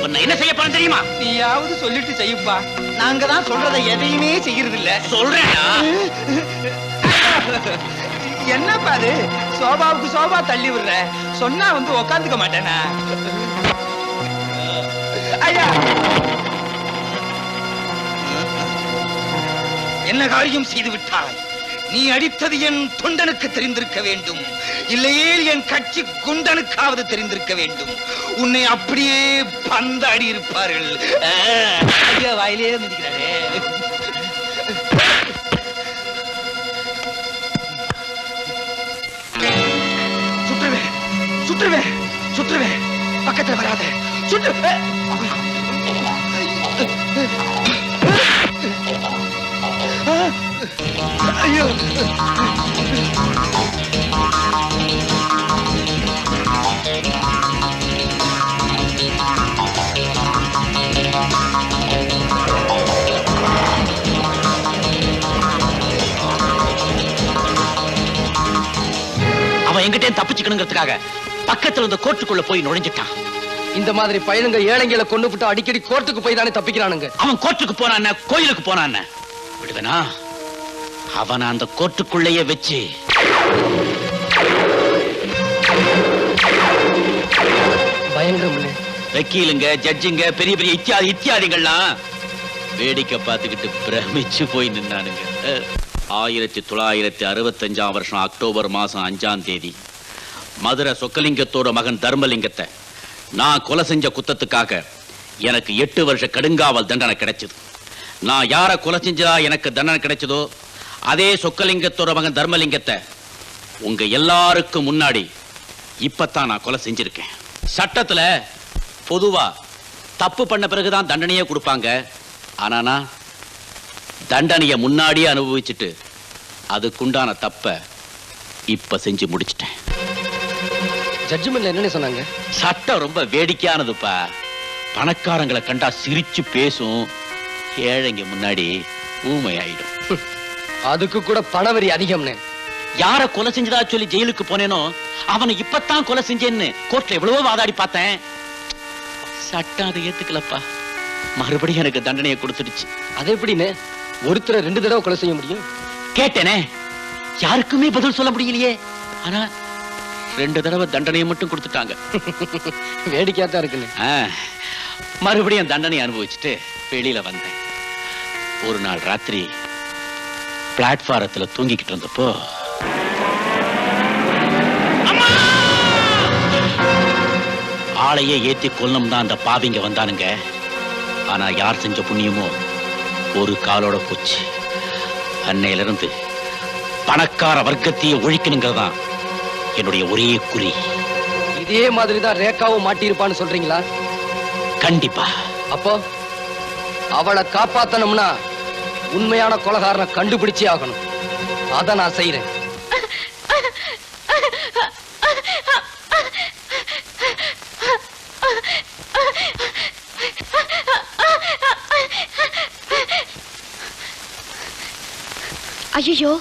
உன்னை என்ன செய்ய போறேன் தெரியுமா? நீயாவது சொல்லிட்டு செய்யுப்பா. நாங்க தான் சொல்றதை எதையுமே செய்யறது இல்ல. சொல்றேன்டா. என்னப்பா அது? சோபாவுக்கு சோபா தள்ளி விடுற. சொன்னா வந்து உக்காந்துக்க மாட்டேனா? ஐயா, என்ன காரியம் செய்து விட்டாய்? நீ அடித்தது என் தொண்டனுக்கு தெரிந்திருக்க வேண்டும், இல்லையே என் கட்சி குண்டனுக்காவது தெரிந்திருக்க வேண்டும். உன்னை அப்படியே பந்தாடி இருப்பார்கள். ஐயா, வாயிலே மிதிக்கிறாரே. சுற்றுவேன், சுற்றுவேன், சுற்றுவேன். பக்கத்துல வராத. சுற்று. ஐயோ, அவன் எங்கிட்டே தப்பிச்சுக்கணுங்கிறதுக்காக பக்கத்துல இருந்த கோர்ட்டுக்குள்ள போய் நுழைஞ்சிட்டான். இந்த மாதிரி பையனுங்க ஏழைங்களை கொண்டு விட்டு அடிக்கடி கோர்ட்டுக்கு போய் தானே தப்பிக்கிறானுங்க. அவன் கோர்ட்டுக்கு போனான், கோயிலுக்கு போனான். விடுவனா? அவன் அந்த கோர்ட்டுக்குள்ளேயே வச்சு பயங்கரம். வக்கீலுங்க, ஜட்ஜுங்க, பெரிய பெரிய இத்தியாதிகள்லாம் வேடிக்கை பார்த்துக்கிட்டு பிரமிச்சு போய் நின்னானுங்க. 1965 வருஷம் அக்டோபர் மாசம் 5ஆம் தேதி மதுரை சொக்கலிங்கத்தோட மகன் தர்மலிங்கத்தை நான் கொலை செஞ்ச குத்தத்துக்காக எனக்கு 8 வருஷ கடுங்காவல் தண்டனை கிடைச்சது. நான் யார கொலை செஞ்சா எனக்கு தண்டனை கிடைச்சதோ அதே சொக்கலிங்கத்தோட மகன் தர்மலிங்கத்தை உங்க எல்லாருக்கும் முன்னாடி இப்பத்தான் நான் கொலை செஞ்சிருக்கேன். சட்டத்துல பொதுவா தப்பு பண்ண பிறகுதான் தண்டனையே கொடுப்பாங்க. ஆனா நான் தண்டனைய முன்னாடியே அனுபவிச்சுட்டு அதுக்குண்டான தப்ப இப்ப செஞ்சு முடிச்சிட்டேன். ஜட்ஜ்மெண்ட்ல என்ன சொன்னாங்க? சட்டம் ரொம்ப வேடிக்கையானதுப்பா. பணக்காரங்களை கண்டா சிரிச்சு பேசும், ஏழைங்க முன்னாடி ஊமையாயிடும். அதுக்கு கூட பணவரி அதிகம்னு. யார கொலை செஞ்சதா சொல்லி ஜெயிலுக்கு போனேனோ அவனை இப்பத்தான் கொலை செஞ்சேன்னு கோர்ட்ல எவ்வளவோ வாதாடி பார்த்தேன். சட்டம் அதை ஏத்துக்கலப்பா. மறுபடியும் எனக்கு தண்டனையை கொடுத்துடுச்சு. அது எப்படின்னு? ஒருத்தரை 2 தடவை கொலை செய்ய முடியும்? கேட்டேனே, யாருக்குமே பதில் சொல்ல முடியலையே. ஆனா 2 தடவை தண்டனையை மட்டும் கொடுத்துட்டாங்க. வேடிக்கையா தான் இருக்குன்னு. மறுபடியும் தண்டனை அனுபவிச்சுட்டு வெளியில வந்தேன். ஒரு நாள் ராத்திரி பிளாட்பாரத்துல தூங்கிக்கிட்டு இருந்தப்போ ஆளையே ஏத்தி கொல்லும் தான் அந்த பாவிங்க வந்தானுங்க. ஆனா யார் செஞ்ச புண்ணியமோ ஒரு காலோட போச்சு. அன்னையில இருந்து பணக்கார வர்க்கத்தையே ஒழிக்கணுங்கிறதான் என்னுடைய ஒரே குறி. இதே மாதிரிதான் ரேகாவும் மாட்டியிருப்பான்னு சொல்றீங்களா? கண்டிப்பா. அப்போ அவளை காப்பாத்தணும்னா உண்மையான கொலைகாரனை கண்டுபிடிச்சே ஆகணும். அத நான் செய்யறேன். ஐயோ,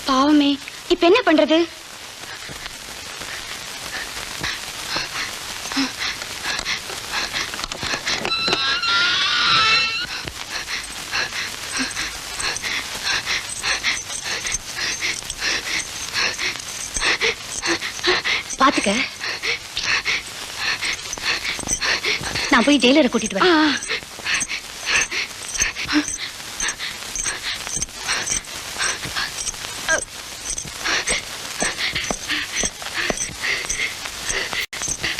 பாவமே, இப்ப என்ன பண்றது? பாத்துக்க, நான் போய் டெய்லரை கூட்டிட்டு வரேன்.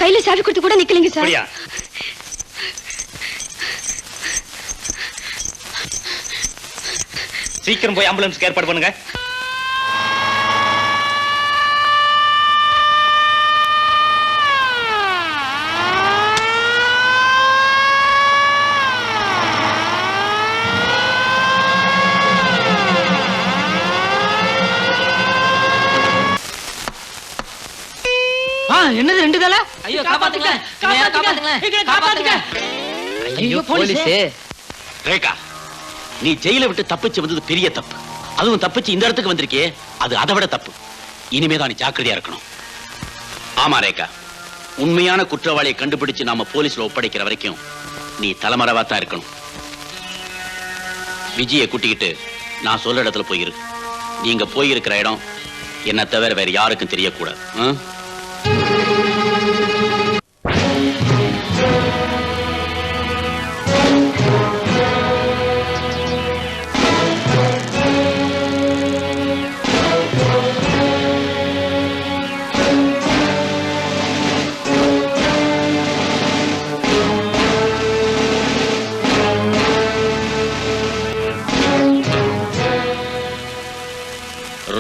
கையில சாவி கொடுத்து கூட நிக்கலீங்க சார். சீக்கிரம் போய் ஆம்புலன்ஸ்க்கு ஏற்பாடு பண்ணுங்க. என்னது 2 தலை? ஐயோ காப்பாத்துங்களேன், காப்பாத்துங்களேன். ஐயோ போலீஸே. ரேகா, நீ ஜெயில விட்டு தப்பிச்சு வந்தது பெரிய தப்பு. அதுவும் தப்பிச்சு இந்த இடத்துக்கு வந்திருக்கே, அது அதை விட தப்பு. இனிமேதான் நீ ஜாக்கிரதையா இருக்கணும். ஆமா ரேகா, உண்மையான குற்றவாளியை கண்டுபிடிச்சு நாம போலீஸ்ல ஒப்படைக்கிற வரைக்கும் நீ தலைமறைவா தான் இருக்கணும். விஜயை கூட்டிக்கிட்டு நான் சொல்ற இடத்துல போயிரு. நீங்க போயிருக்கிற இடம் என்ன தவிர வேற யாருக்கும் தெரியக்கூடாது.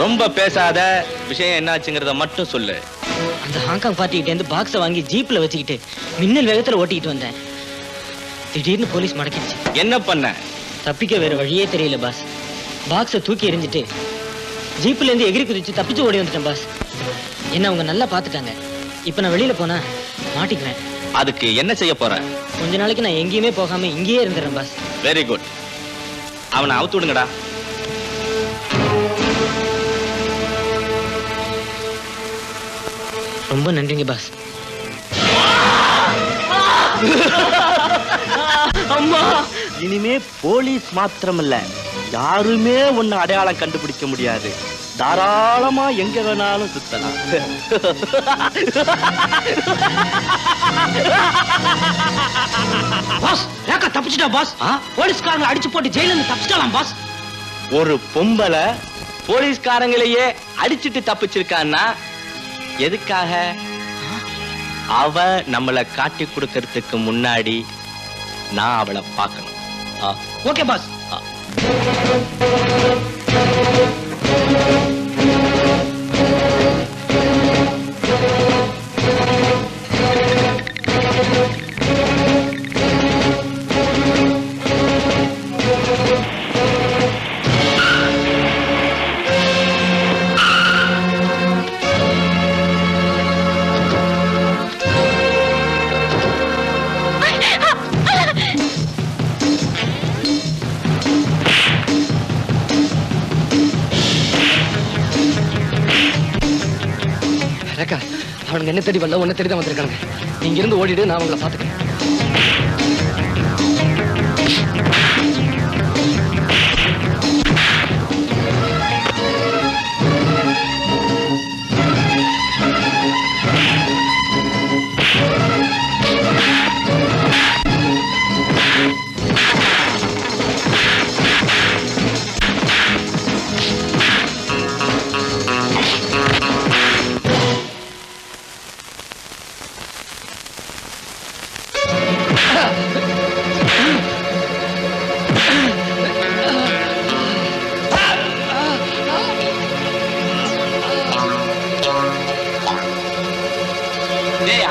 ரொம்ப பேசாத, விஷயம் என்னாச்சுங்கிறத மட்டும் சொல்லு. அந்த ஹாங்காங் பார்ட்டிகிட்ட இருந்து பாக்ஸை வாங்கி ஜீப்ல வச்சுக்கிட்டு மின்னல் வேகத்துல ஓட்டிக்கிட்டு வந்தேன். திடீர்னு போலீஸ் மடக்கிடுச்சு. என்ன பண்ண? தப்பிக்க வேற வழியே தெரியல பாஸ். பாக்ஸை தூக்கி எறிஞ்சிட்டு ஜீப்ல இருந்து எகிரி குதிச்சு தப்பிச்சு ஓடி வந்துட்டேன் பாஸ். என்ன அவங்க நல்லா பாத்துட்டாங்க. இப்ப நான் வெளியில போனா மாட்டிக்குவேன். அதுக்கு என்ன செய்ய போற? கொஞ்ச நாளைக்கு நான் எங்கேயுமே போகாம இங்கேயே இருந்துறேன் பாஸ். Very good. அவனை அவுத்து விடுங்கடா. ரொம்ப நன்றிங்க பாஸ். அம்மா, இனிமே போலீஸ் மாத்திரமல்ல, யாருமே உன்னை அடையாளம் கண்டுபிடிக்க முடியாது. தாராளமா எங்க வேணாலும் சுத்தலாம். பாஸ், ரேகா தப்பிச்சிட்டா பாஸ். போலீஸ்காரங்களை அடிச்சு போட்டு ஜெயில இருந்து தப்பிச்சிட்டாலாம் பாஸ். ஒரு பொம்பளை போலீஸ்காரங்களையே அடிச்சிட்டு தப்பிச்சிருக்கான்னா எதுக்காக? அவ நம்மளை காட்டி கொடுக்கறதுக்கு முன்னாடி நான் அவளை பார்க்கணும். Okay pass. ரேகா, அவனுங்க என்ன தேடி வரல, உன்னை தேடி தான் வந்திருக்காங்க. நீங்க இருந்து ஓடிடு, நான் உங்களை பாத்துக்கிறேன்.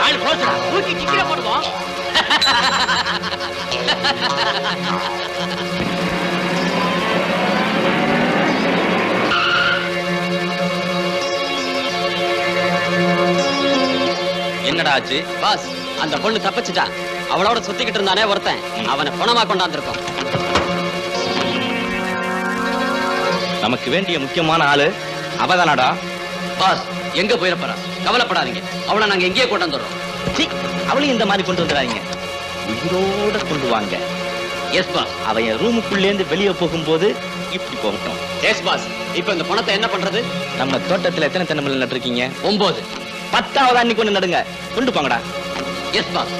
ஆள் போச்சுடா, தூக்கி கிட்டில போடுவோம். என்னடா ஆச்சு? பாஸ், அந்த பொண்ணு தப்பிச்சுட்டா. அவளோட சுத்திக்கிட்டு இருந்தானே ஒருத்தன், அவனை பணமா கொண்டாந்துருக்கோம். நமக்கு வேண்டிய முக்கியமான ஆளு அவதானடா. பாஸ், எங்க போயிடப்பறா? கவலைப்படாதீங்க, அவளை நாங்க எங்கேயே கொண்டு வந்துடுறோம். அவளையும் இந்த மாதிரி கொண்டு வந்துடாதீங்க, உயிரோட கொண்டு வாங்க. Yes boss. அவன் என் ரூமுக்குள்ளே இருந்து வெளியே போகும்போது இப்படி போகட்டும். Yes boss. இப்ப இந்த பணத்தை என்ன பண்றது? நம்ம தோட்டத்துல எத்தனை தென்னை மரம் நட்டுருக்கீங்க? 9. 10வது அன்னைக்கு ஒண்ணு நடுங்க, கொண்டு போங்கடா. Yes boss.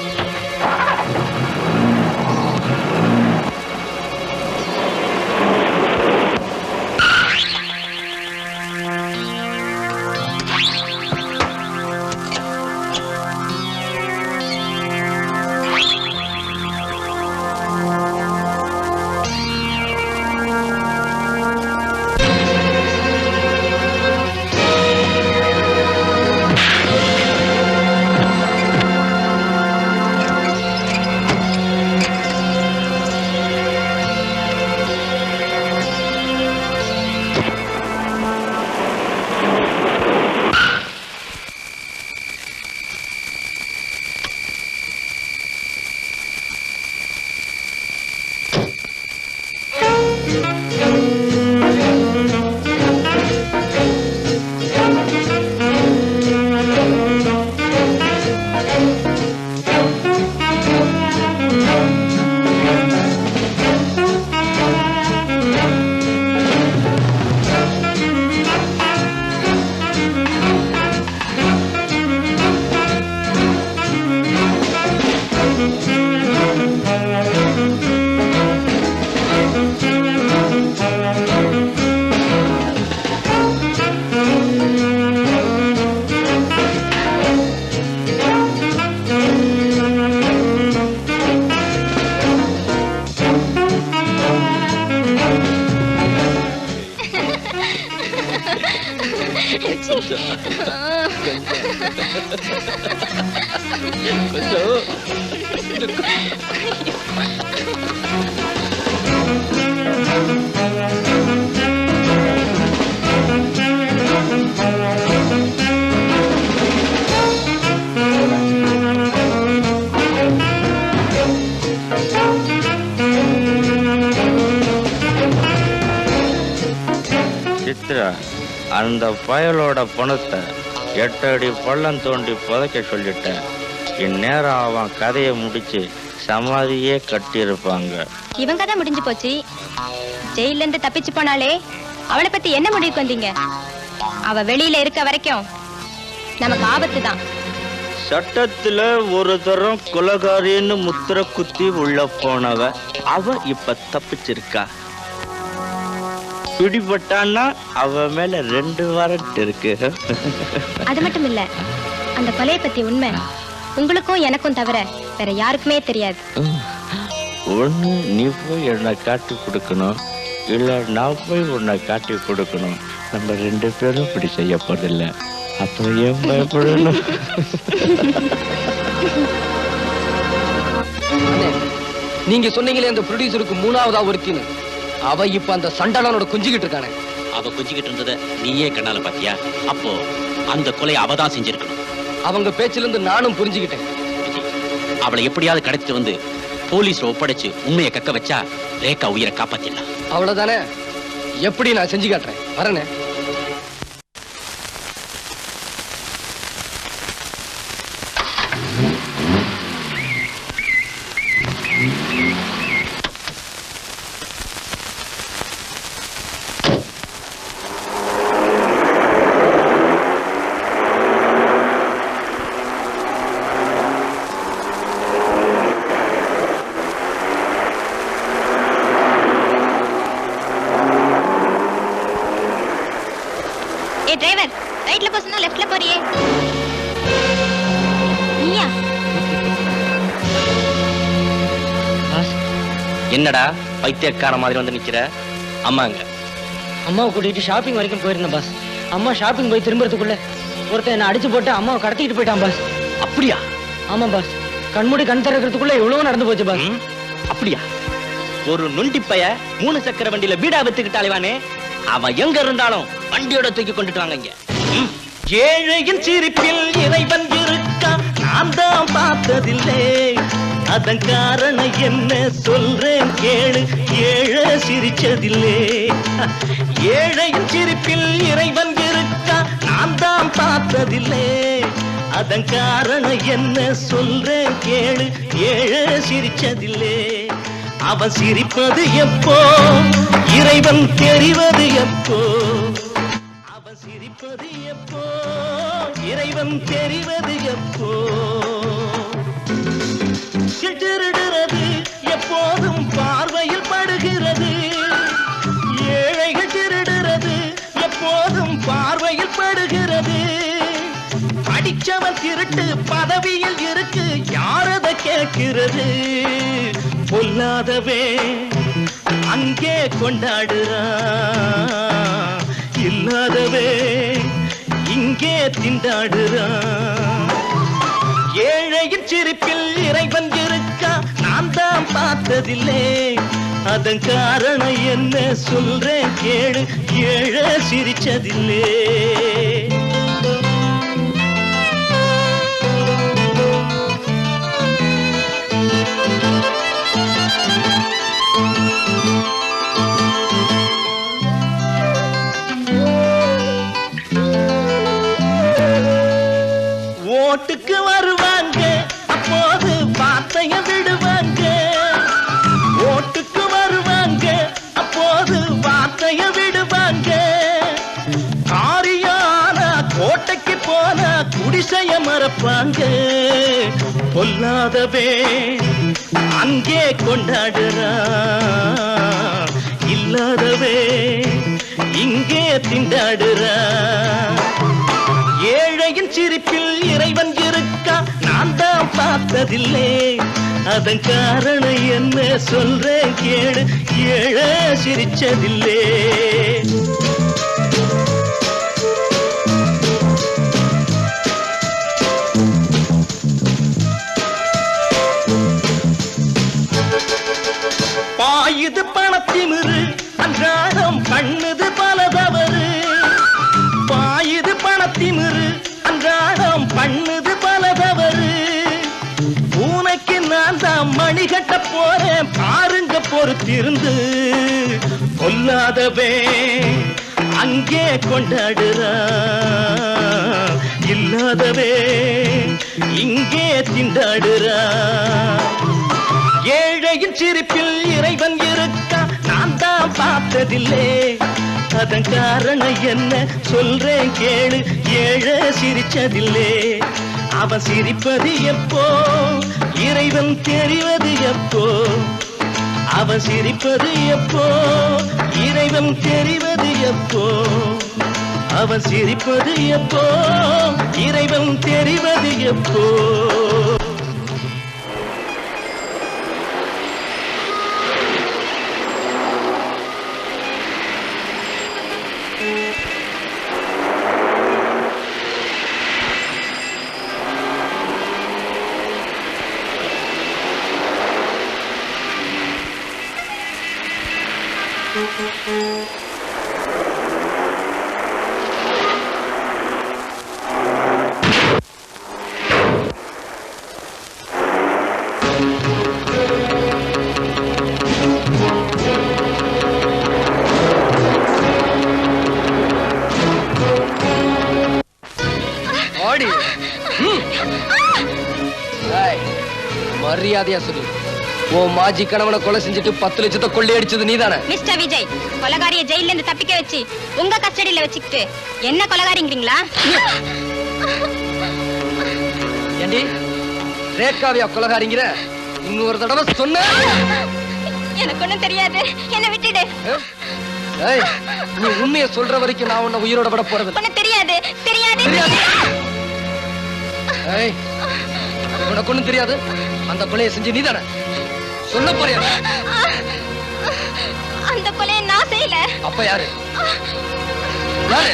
சிரிச்சுக்கிட்டு இருக்கோம். சித்ரா, அந்த பயலோட பணத்தை 8 அடி பள்ளம் தோண்டி புதைக்க சொல்லிட்டேன். இந்நேரம் அவன் கதையை முடிச்சு சமாதியே கட்டியிருப்பாங்க. இவங்க தான் முடிஞ்சு போச்சு. ஜெயில இருந்து தப்பிச்சு போனாலே அவளை பத்தி என்ன முடிவுக்கு வந்தீங்க? அவ வெளியில இருக்க வரைக்கும் நமக்கு ஆபத்து தான். சட்டத்துல ஒரு தரம் கொலகாரின்னு முத்திர குத்தி உள்ள போனவ அவ இப்ப தப்பிச்சிருக்கா. பிடிபட்டான்னா அவ மேல 2 வாரண்ட் இருக்கு. அது மட்டும் இல்ல, அந்த கொலையை பத்தி உண்மை உங்களுக்கும் எனக்கும் தவிர வேற யாருக்குமே தெரியாது. ஒண்ணு நீ போய் என்னை காட்டி கொடுக்கணும், இல்ல நான் போய் உன்னை காட்டி கொடுக்கணும். நம்ம 2 பேரும் இப்படி செய்ய போறதில்ல. அப்புறம் ஏன் பயப்படணும்? நீங்க சொன்னீங்களே அந்த ப்ரொடியூசருக்கு 3ஆவதா ஒருத்தின்னு, அவ இப்ப அந்த சண்டாளனோட குஞ்சிக்கிட்டு இருக்கானே. அவ குஞ்சிக்கிட்டு இருந்தத நீயே கண்ணால பாத்தியா? அப்போ அந்த கொலையை அவதான் செஞ்சிருக்கணும். அவங்க பேச்சுல இருந்து நானும் புரிஞ்சுக்கிட்டேன். அவளை எப்படியாவது கடத்திட்டு வந்து போலீஸ்ல ஒப்படைச்சு உண்மையை கக்க வச்சா ரேகா உயிரை காப்பாத்திடலாம். அவ்வளவுதானே? எப்படி நான் செஞ்சு காட்டுறேன், வரனே. ஏ டிரைவர், ரைட்ல போ சொன்னா லெஃப்ட்ல போறியே. நீயா? என்னடா பைத்தியக்கார மாதிரி வந்து நிக்கிற? அம்மாங்க. அம்மாவை கூட்டிட்டு ஷாப்பிங் வரைக்கும் போயிருந்தேன் பாஸ். அம்மா ஷாப்பிங் போய் திரும்புறதுக்குள்ள ஒருத்தன் என்ன அடிச்சு போட்டு அம்மாவை கடத்திட்டு போயிட்டான் பாஸ். அப்படியா? ஆமா பாஸ். கண்மூடி கண் திறக்கிறதுக்குள்ள எவ்வளவு நடந்து போச்சு பாஸ். அப்படியா? ஒரு நொண்டி பைய 3 சக்கர வண்டியில வீடா வித்துக்கிட்டு அலைவானே, அவன் எங்க இருந்தாலும் வண்டியோட தூக்கி கொண்டுட்டு வாங்க இங்க. ஏழையின் சிரிப்பில் இறைவன் இருக்கா, நான் தான் பார்த்ததில்லை. அதன் காரணம் என்ன சொல்றேன் கேளு, ஏழை சிரிச்சதில்லை. ஏழையின் சிரிப்பில் இறைவன் இருக்கா, நான் தான் பார்த்ததில்லை. அதன் காரணம் என்ன சொல்றேன் கேளு, ஏழை சிரிச்சதில்லை. அவன் சிரிப்பது எப்போ, இறைவன் தெரிவது எப்போ. அவன் சிரிப்பது எப்போ, இறைவன் தெரிவது எப்போ. திருடுறது எப்போதும் பார்வையில் படுகிறது. ஏழைகள் திருடுறது எப்போதும் பார்வையில் படுகிறது. படிச்சவன் திருட்டு பதவியில் இருக்கு, யாரத கேட்கிறது. பொல்லாதவே அங்கே கொண்டாடுறான், இல்லாதவே இங்கே திண்டாடுறான். ஏழையின் சிரிப்பில் இறைவன் இருக்கா, நான் தான் பார்த்ததில்லை. அதன் காரணம் என்ன சொல்றேன் கேளு, ஏழை சிரிச்சதில்லை. ஓட்டுக்கு வருவாங்க, அப்போது வார்த்தைய விடுவாங்க. ஓட்டுக்கு வருவாங்க, அப்போது வார்த்தைய விடுவாங்க. காரியான கோட்டைக்கு போன குடிசைய மறப்பாங்க. பொல்லாதவே அங்கே கொண்டாடுறான், இல்லாதவே இங்கே திண்டாடுறான். ஏழையின் சிரிப்பில் இறைவன் இருக்கா, நான் தான் பார்த்ததில்லை. அதன் காரணம் என்ன சொல்றேன் கேளு, ஏழை சிரிச்சதில்லை. கட்ட போறேன் பாருங்க பொறுத்திருந்து கொல்லாதவே அங்கே கொண்டாடுறா இல்லாதவே இங்கே திண்டாடுறா ஏழையின் சிரிப்பில் இறைவன் இருக்கா நான் தான் பார்த்ததில்லை அதன் காரணம் என்ன சொல்றேன் கேளு ஏழை சிரிச்சதில்லை அவன் சிரிப்பது எப்போ இறைவன் தெரிவது எப்போ அவன் சிரிப்பது எப்போ இறைவன் தெரிவது எப்போ அவன் சிரிப்பது எப்போ இறைவன் தெரிவது எப்போ மரியாதையா சொல்லு உன் மாஜி கணவனை கொலை செஞ்சுட்டு 10 லட்சத்தை கொள்ளையடிச்சது நீதானே? மிஸ்டர் விஜய், கொலகாரிய ஜெயில இருந்து தப்பிக்க வச்சு உங்க கஸ்டடியில வச்சுக்கிட்டு என்ன கொலகாரிங்கிறீங்களா? ஏண்டி ரேகாவியா கொலகாரிங்கிற? இன்னொரு தடவை சொன்ன எனக்கு ஒண்ணும் தெரியாது, என்ன விட்டுடு. ஏய், நீ உண்மையை சொல்ற வரைக்கும் நான் உன்னை உயிரோட விட போறது ஒண்ணு தெரியாது தெரியாது. ஏய், உனக்கு ஒண்ணும் தெரியாது. அந்த கொலையை செஞ்சு நீதானே? சொல்ல போறியா? அந்த கொலையை நான் செய்யல. அப்ப யாரு? யாரு?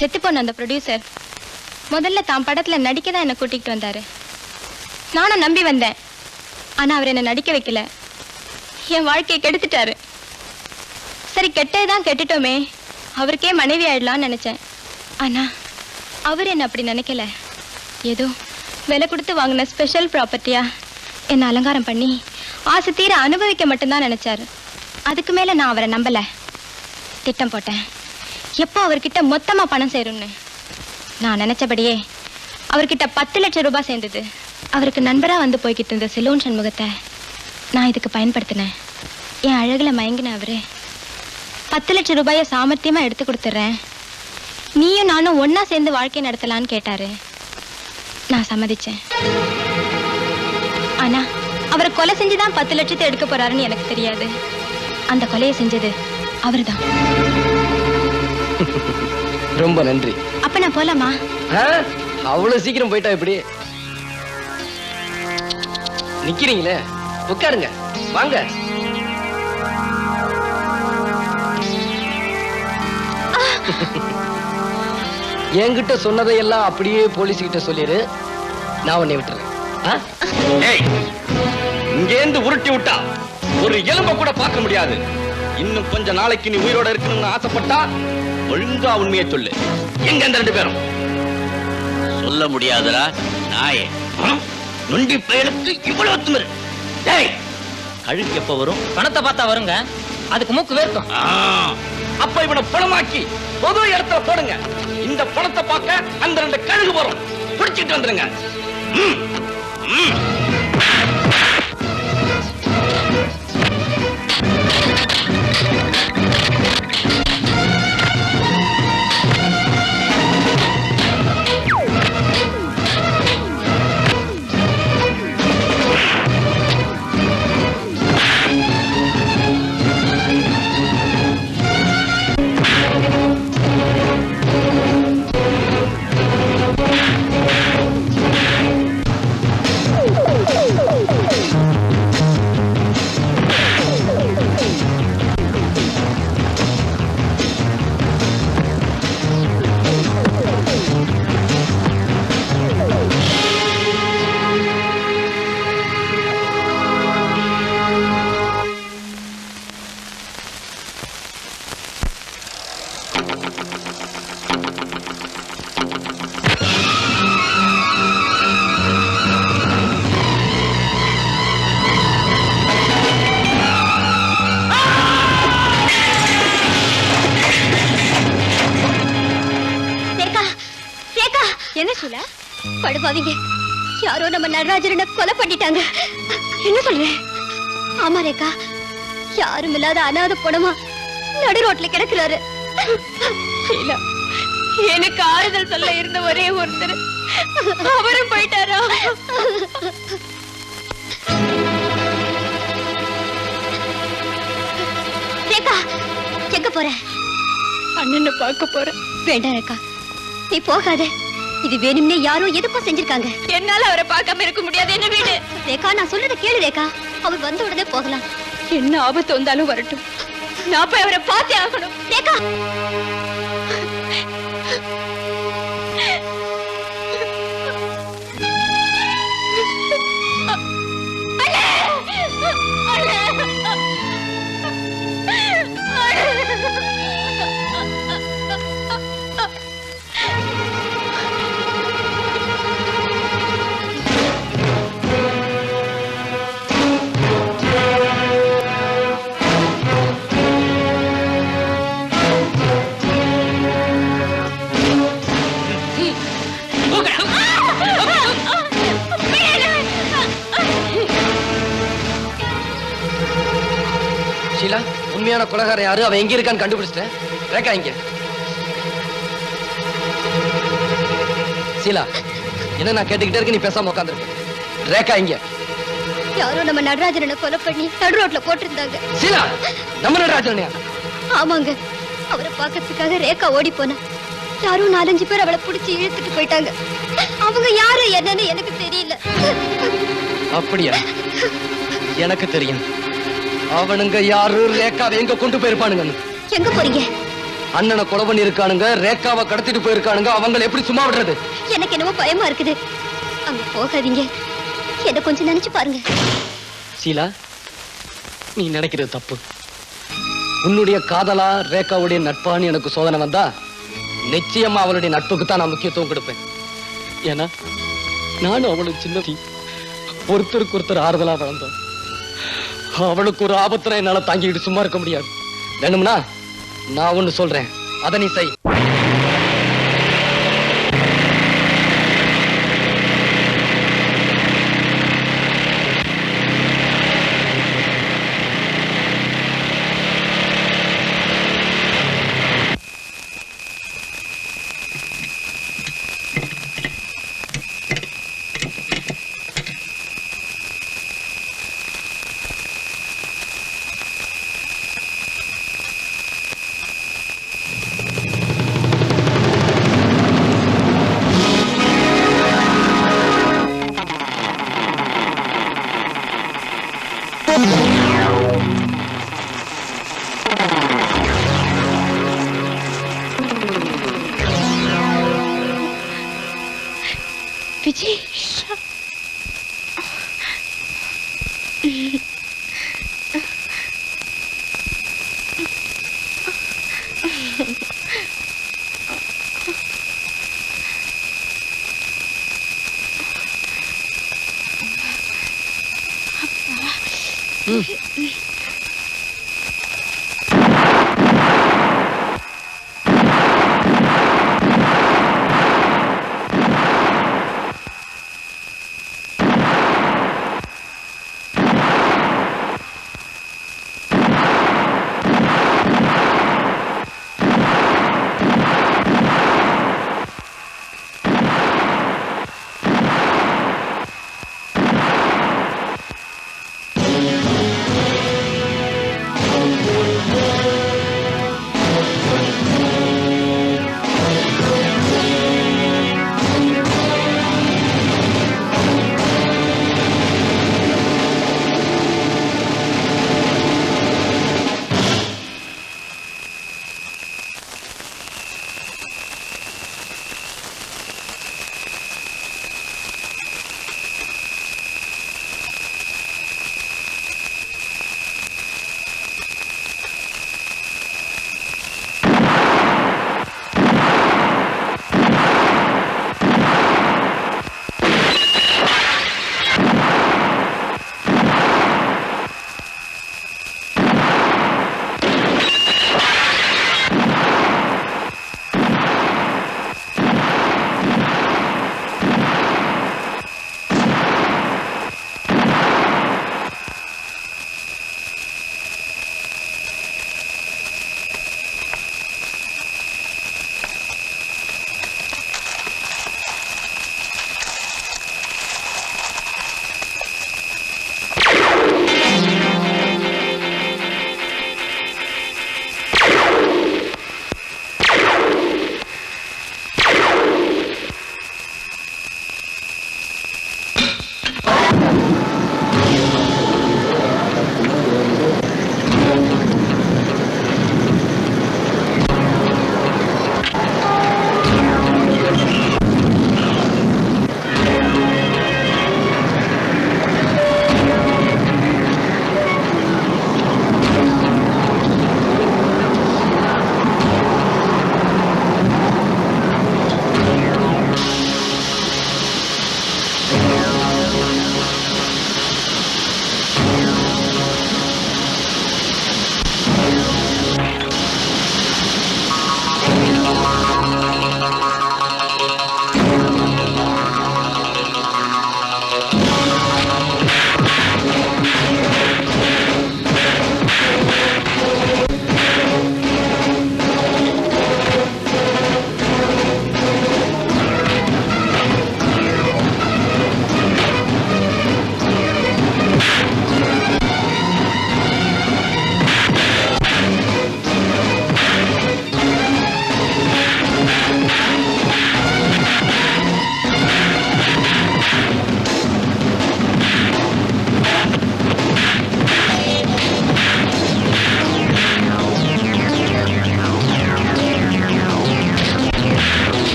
செத்து போன அந்த ப்ரொடியூசர் முதல்ல தான் படத்துல நடிக்க தான் என்ன கூட்டிட்டு வந்தாரு. நானும் நம்பி வந்தேன். ஆனா அவர் என்ன நடிக்க வைக்கல, என் வாழ்க்கையை கெடுத்துட்டாரு. சரி, கெட்டதுதான் கெட்டுட்டோமே, அவருக்கே மனைவி ஆயிடலாம்னு நினைச்சேன். ஆனா அவர் என்ன அப்படி நினைக்கல. ஏதோ விலை கொடுத்து வாங்கின ஸ்பெஷல் ப்ராப்பர்ட்டியா என்ன அலங்காரம் பண்ணி ஆசை தீர அனுபவிக்க மட்டும்தான் நினைச்சாரு. அதுக்கு மேல நான் அவரை நம்பல. திட்டம் போட்டேன் எப்போ அவர்கிட்ட மொத்தமா பணம் சேரும்னு. நான் நினைச்சபடியே அவர்கிட்ட 10 லட்சம் ரூபாய் சேர்ந்தது. அவருக்கு நண்பரா வந்து போய்கிட்டு இருந்த செலோன் சண்முகத்தை நான் இதுக்கு பயன்படுத்தினேன். என் அழகுல மயங்கின அவரு 10 லட்சம் ரூபாயை சாமர்த்தியமா எடுத்து கொடுத்துட்றேன், நீயும் நானும் ஒன்னா சேர்ந்து வாழ்க்கை நடத்தலான்னு கேட்டாரு. நான் சம்மதிச்சேன். ஆனா அவரை கொலை செஞ்சுதான் 10 லட்சத்தை எடுக்க போறாருன்னு எனக்கு தெரியாது. அந்த கொலையை செஞ்சது அவர்தான். ரொம்ப நன்றி. அப்ப நான் போலாமா? அவ்வளவு சீக்கிரம் போயிட்டா எப்படி? நிக்கிறீங்களே, உட்காருங்க, வாங்க. என்கிட்ட சொன்னதையெல்லாம் அப்படியே போலீஸ் கிட்ட சொல்லிரு, நான் உன்னை விட்டுறேன். இங்கேந்து உருட்டி விட்டா ஒரு எலும்ப கூட பார்க்க முடியாது. இன்னும் கொஞ்ச நாளைக்கு நீ உயிரோட இருக்கணும்னு ஆசைப்பட்டா ஒழுங்கா உண்மையை சொல்லு. எங்க அந்த 2 பேரும்? சொல்ல முடியாதரா நாயே. நொண்டி பயலுக்கு இவ்வளவு திமிரு. டேய், கழுக்கு எப்ப வரும்? பணத்தை பார்த்தா வருங்க, அதுக்கு மூக்கு வேர்க்கும். அப்ப இவனை பணமாக்கி பொது இடத்துல போடுங்க. இந்த பணத்தை பார்க்க அந்த 2 கழுகு வரும். பிடிச்சிட்டு வந்துருங்க. படுபாவீங்க, யாரோ நம்ம நடராஜரனை கொலை பண்ணிட்டாங்க. என்ன சொல்றேன்? ஆமா ரேகா, யாரும் இல்லாத அனாதை பணமா நடு ரோட்ல கிடக்குறாரு. எனக்கு ஆறுதல் சொல்ல இருந்த ஒரே ஒருத்தர் அவரும் போயிட்டாரா? ரேகா, எங்க போற? அண்ணனை பார்க்க போறேன். வேண்டாம் ரேகா, நீ போகாத. இது வேணும்னே யாரோ எதுக்கும் செஞ்சிருக்காங்க. என்னால அவரை பார்க்காம இருக்க முடியாது. என்ன வீடு ரேகா, நான் சொல்றத கேளு ரேகா. அவர் வந்த உடனே போகலாம். என்ன ஆபத்து வந்தாலும் வரட்டும், நான் போய் அவரை பார்த்தே ஆகணும். ரேகா, ஷீலா, உண்மையான கொலைகாரன் யாரு, அவன் எங்க இருக்கான்னு கண்டுபிடிச்சிட்டேன். ரேகா இங்க. ஷீலா, என்ன நான் கேட்டுக்கிட்டே இருக்கு, நீ பேசாம உட்காந்துருக்க. ரேகா இங்க. யாரோ நம்ம நடராஜரனை கொலை பண்ணி நடு ரோட்ல போட்டிருந்தாங்க. ஷீலா, நம்ம நடராஜனையா? ஆமாங்க, அவரை பார்க்கறதுக்காக ரேகா ஓடி போனா யாரும் 4-5 பேர் அவளை பிடிச்சி இழுத்துட்டு போயிட்டாங்க. அவங்க யாரு என்னன்னு எனக்கு தெரியல. அப்படியா? எனக்கு தெரியும். அவனுங்க யாரு, ரேகாவை எங்க கொண்டு போயிருப்பானுங்க. எங்க போறீங்க? அண்ணனை கொலை பண்ணி இருக்கானுங்க, ரேகாவை கடத்திட்டு போயிருக்கானுங்க. அவங்களை எப்படி சும்மா விடுறது? எனக்கு என்னமோ பயமா இருக்குது. அங்க போகாதீங்க, என்ன கொஞ்சம் நினைச்சு பாருங்க. ஷீலா, நீ நினைக்கிறது தப்பு. உன்னுடைய காதலா ரேகாவுடைய நட்பான்னு எனக்கு சோதனை வந்தா நிச்சயமா அவளுடைய நட்புக்கு தான் நான் முக்கியத்துவம் கொடுப்பேன். ஏன்னா நானும் அவளுக்கு சின்ன ஒருத்தருக்கு ஒருத்தர் ஆறுதலா வளர்ந்தோம். அவளுக்கு ஒரு ஆபத்துல என்னால தாங்கிட்டு சும்மா இருக்க முடியாது. வேணும்னா நான் ஒண்ணு சொல்றேன், அதை நீ செய். விஜய்,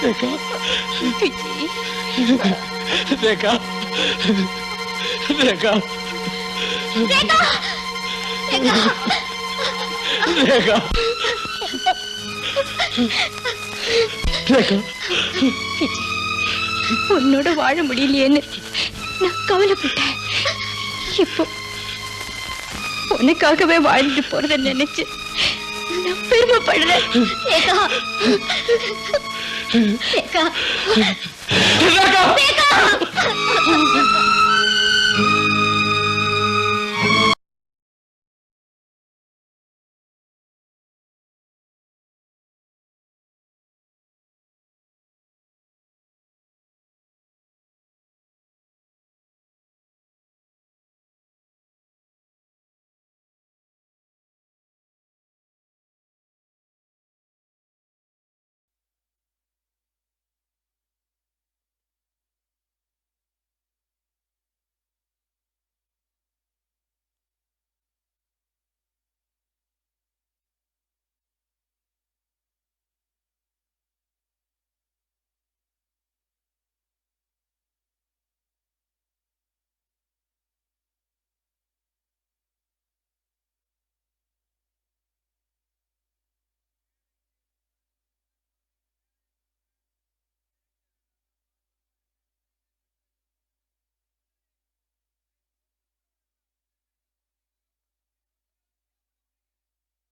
ரேகா ரேகா ரேகா ரேகா ரேகா உன்னோட வாழ முடியலையேன்னு நான் கவலைப்பட்டேன். இப்போ உனக்காகவே வாழ்ந்துட்டு போறத நினைச்சு நான் பெருமைப்படுறேன். ரேகா ரேகா ரேகா